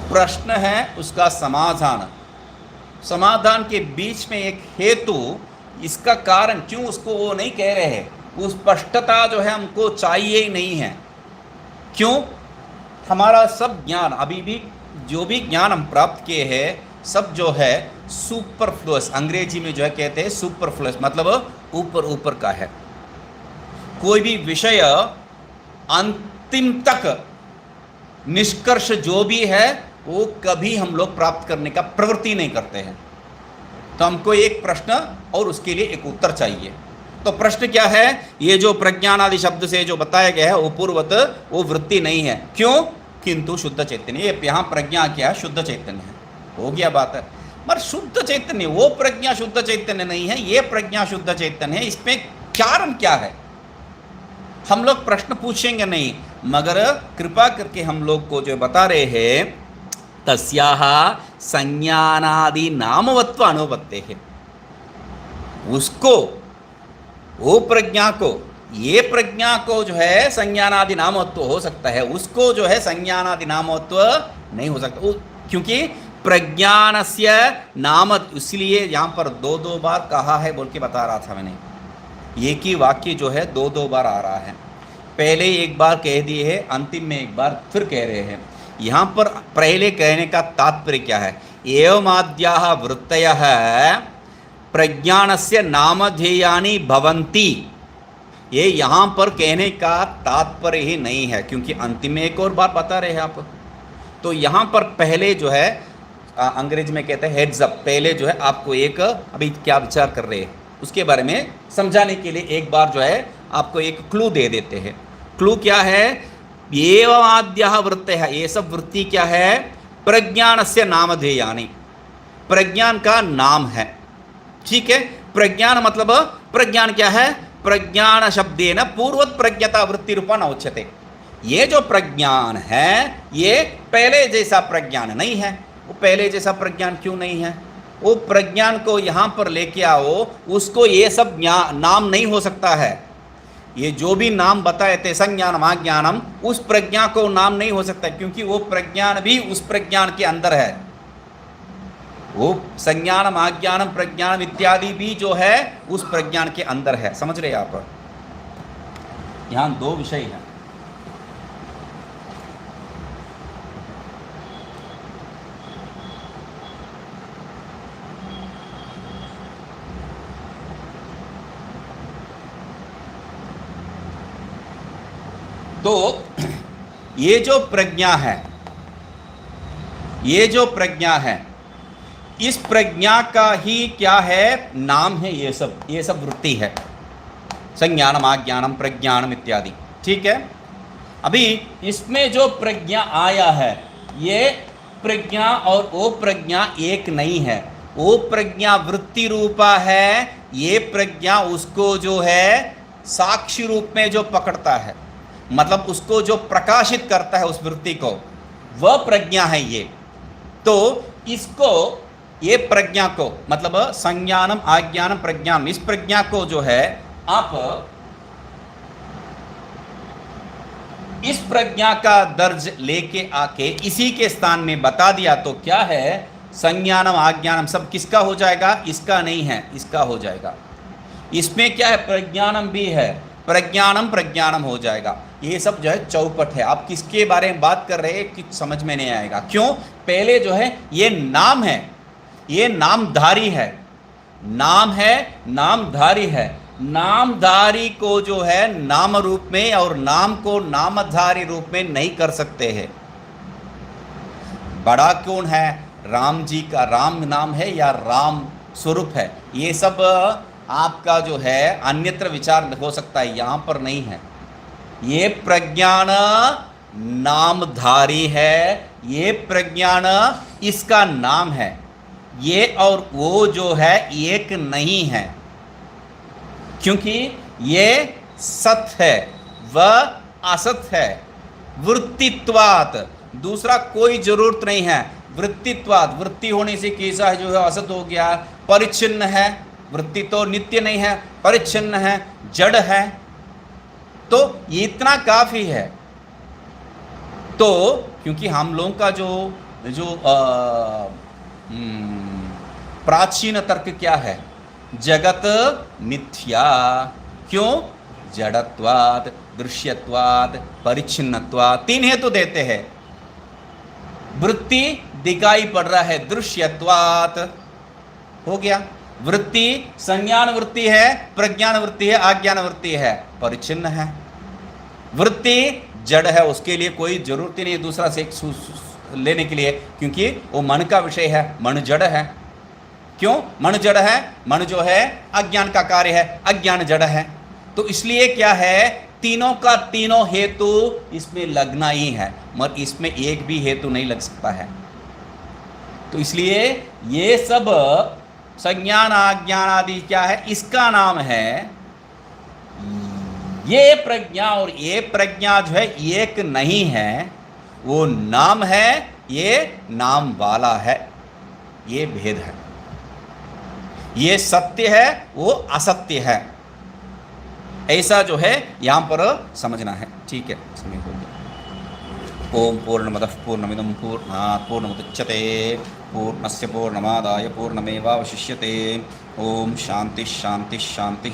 प्रश्न है उसका समाधान, समाधान के बीच में एक हेतु, इसका कारण क्यों उसको वो नहीं कह रहे हैं, वो स्पष्टता जो है हमको चाहिए ही नहीं है। क्यों? हमारा सब ज्ञान अभी भी जो भी ज्ञान हम प्राप्त किए हैं सब जो है सुपरफ्लुअस, अंग्रेजी में जो है कहते हैं सुपरफ्लुअस, मतलब ऊपर ऊपर का है। कोई भी विषय अंतिम तक निष्कर्ष जो भी है वो कभी हम लोग प्राप्त करने का प्रवृत्ति नहीं करते हैं। तो हमको एक प्रश्न और उसके लिए एक उत्तर चाहिए। तो प्रश्न क्या है? ये जो प्रज्ञान आदि शब्द से जो बताया गया है वो पूर्वत वो वृत्ति नहीं है। क्यों? किंतु शुद्ध चैतन्य। ये यहाँ प्रज्ञा क्या है? शुद्ध चैतन्य है। हो गया बात है। मगर शुद्ध चैतन्य, वो प्रज्ञा शुद्ध चैतन्य नहीं है, ये प्रज्ञा शुद्ध चैतन्य है। इसमें कारण क्या है? हम लोग प्रश्न पूछेंगे नहीं, मगर कृपा करके हम लोग को जो बता रहे हैं तस्याः संज्ञानादि नामवत्व अनुपत्तेः, उसको, वो प्रज्ञा को, ये प्रज्ञा को जो है संज्ञानादि नामवत्व हो सकता है, उसको जो है संज्ञानादि नामवत्व नहीं हो सकता। क्योंकि प्रज्ञानस्य नाम, इसलिए यहाँ पर दो दो बार कहा है बोल के बता रहा था मैंने। एक ही वाक्य जो है दो दो बार आ रहा है। पहले एक बार कह दिए है, अंतिम में एक बार फिर कह रहे हैं। यहाँ पर पहले कहने का तात्पर्य क्या है? एवमाद्याः वृत्तयः प्रज्ञानस्य नामधेयानि भवन्ति, ये यहाँ पर कहने का तात्पर्य ही नहीं है, क्योंकि अंतिम में एक और बार बता रहे हैं आप। तो यहाँ पर पहले जो है अंग्रेजी में कहते हैं हेड्स अप, पहले जो है आपको एक अभी क्या विचार कर रहे हैं उसके बारे में समझाने के लिए एक बार जो है आपको एक क्लू दे देते हैं। क्लू क्या है? एवमाद्याः वृत्तयः, ये सब वृत्ति क्या है? प्रज्ञानस्य नामधेयानि, प्रज्ञान का नाम है। ठीक है? प्रज्ञान मतलब प्रज्ञान क्या है? प्रज्ञान शब्देन पूर्वत प्रज्ञता वृत्ति रूपा न उच्यते। ये जो प्रज्ञान है ये पहले जैसा प्रज्ञान नहीं है। वो पहले जैसा प्रज्ञान क्यों नहीं है? वो प्रज्ञान को यहां पर लेके आओ, उसको ये सब नाम नहीं हो सकता है। ये जो भी नाम बताए थे संज्ञानम आज्ञानम, उस प्रज्ञा को नाम नहीं हो सकता, क्योंकि वो प्रज्ञान भी उस प्रज्ञान के अंदर है। वो संज्ञानम आज्ञानम प्रज्ञानम इत्यादि भी जो है उस प्रज्ञान के अंदर है। समझ रहे आप? यहां दो विषय हैं। तो ये जो प्रज्ञा है, ये जो प्रज्ञा है, इस प्रज्ञा का ही क्या है? नाम है। ये सब वृत्ति है, संज्ञानम आज्ञानम प्रज्ञानम इत्यादि। ठीक है। अभी इसमें जो प्रज्ञा आया है, ये प्रज्ञा और वो प्रज्ञा एक नहीं है। वो प्रज्ञा वृत्ति रूपा है, ये प्रज्ञा उसको जो है साक्षी रूप में जो पकड़ता है, मतलब उसको जो प्रकाशित करता है उस वृत्ति को, वह प्रज्ञा है ये। तो इसको, ये प्रज्ञा को, मतलब संज्ञानम आज्ञानम प्रज्ञानम, इस प्रज्ञा को जो है आप इस प्रज्ञा का दर्ज लेके आके इसी के स्थान में बता दिया तो क्या है? संज्ञानम आज्ञानम सब किसका हो जाएगा? इसका नहीं है, इसका हो जाएगा। इसमें क्या है? प्रज्ञानम भी है, प्रज्ञानम प्रज्ञानम हो जाएगा। ये सब जो है चौपट है। आप किसके बारे में बात कर रहे हैं कि समझ में नहीं आएगा। क्यों? पहले जो है ये नाम है, ये नामधारी है, नाम है, नामधारी है। नामधारी को जो है नाम रूप में और नाम को नामधारी रूप में नहीं कर सकते हैं। बड़ा कौन है? राम जी का राम नाम है या राम स्वरूप है? ये सब आपका जो है अन्यत्र विचार हो सकता है, यहां पर नहीं है। ये प्रज्ञान नामधारी है, ये प्रज्ञान इसका नाम है। ये और वो जो है एक नहीं है, क्योंकि ये सत है, वह असत है। वृत्तित्वात्, दूसरा कोई जरूरत नहीं है। वृत्तित्वात्, वृत्ति होने से कैसा जो है असत हो गया, परिच्छिन्न है। वृत्ति तो नित्य नहीं है, परिच्छिन्न है, जड़ है। तो इतना काफी है। तो क्योंकि हम लोगों का जो प्राचीन तर्क क्या है? जगत मिथ्या। क्यों? जड़त्वात्, दृश्यत्वात्, परिच्छिन्नत्वात्, तीन हेतु देते हैं। वृत्ति दिखाई पड़ रहा है, दृश्यत्वात् हो गया। वृत्ति संज्ञान वृत्ति है, प्रज्ञान वृत्ति है, आज्ञान वृत्ति है, परिच्छिन्न है। वृत्ति जड़ है, उसके लिए कोई जरूरत ही नहीं दूसरा से लेने के लिए, क्योंकि वो मन का विषय है, मन जड़ है। क्यों मन जड़ है? मन जो है अज्ञान का कार्य है, अज्ञान जड़ है। तो इसलिए क्या है? तीनों का तीनों हेतु इसमें लगना ही है, मगर इसमें एक भी हेतु नहीं लग सकता है। तो इसलिए ये सब संज्ञान आज्ञान आदि क्या है? इसका नाम है। ये प्रज्ञा और ये प्रज्ञा जो है एक नहीं है, वो नाम है, ये नाम वाला है। ये भेद है। ये सत्य है, वो असत्य है। ऐसा जो है यहां पर समझना है। ठीक है, समय हो गया। ओम पूर्णमदः पूर्णमिदं पूर्णात् पूर्णमुदच्यते पूर्णस्य पूर्णमादाय पूर्णमेवावशिष्यते। ओम शांति शांति शांति।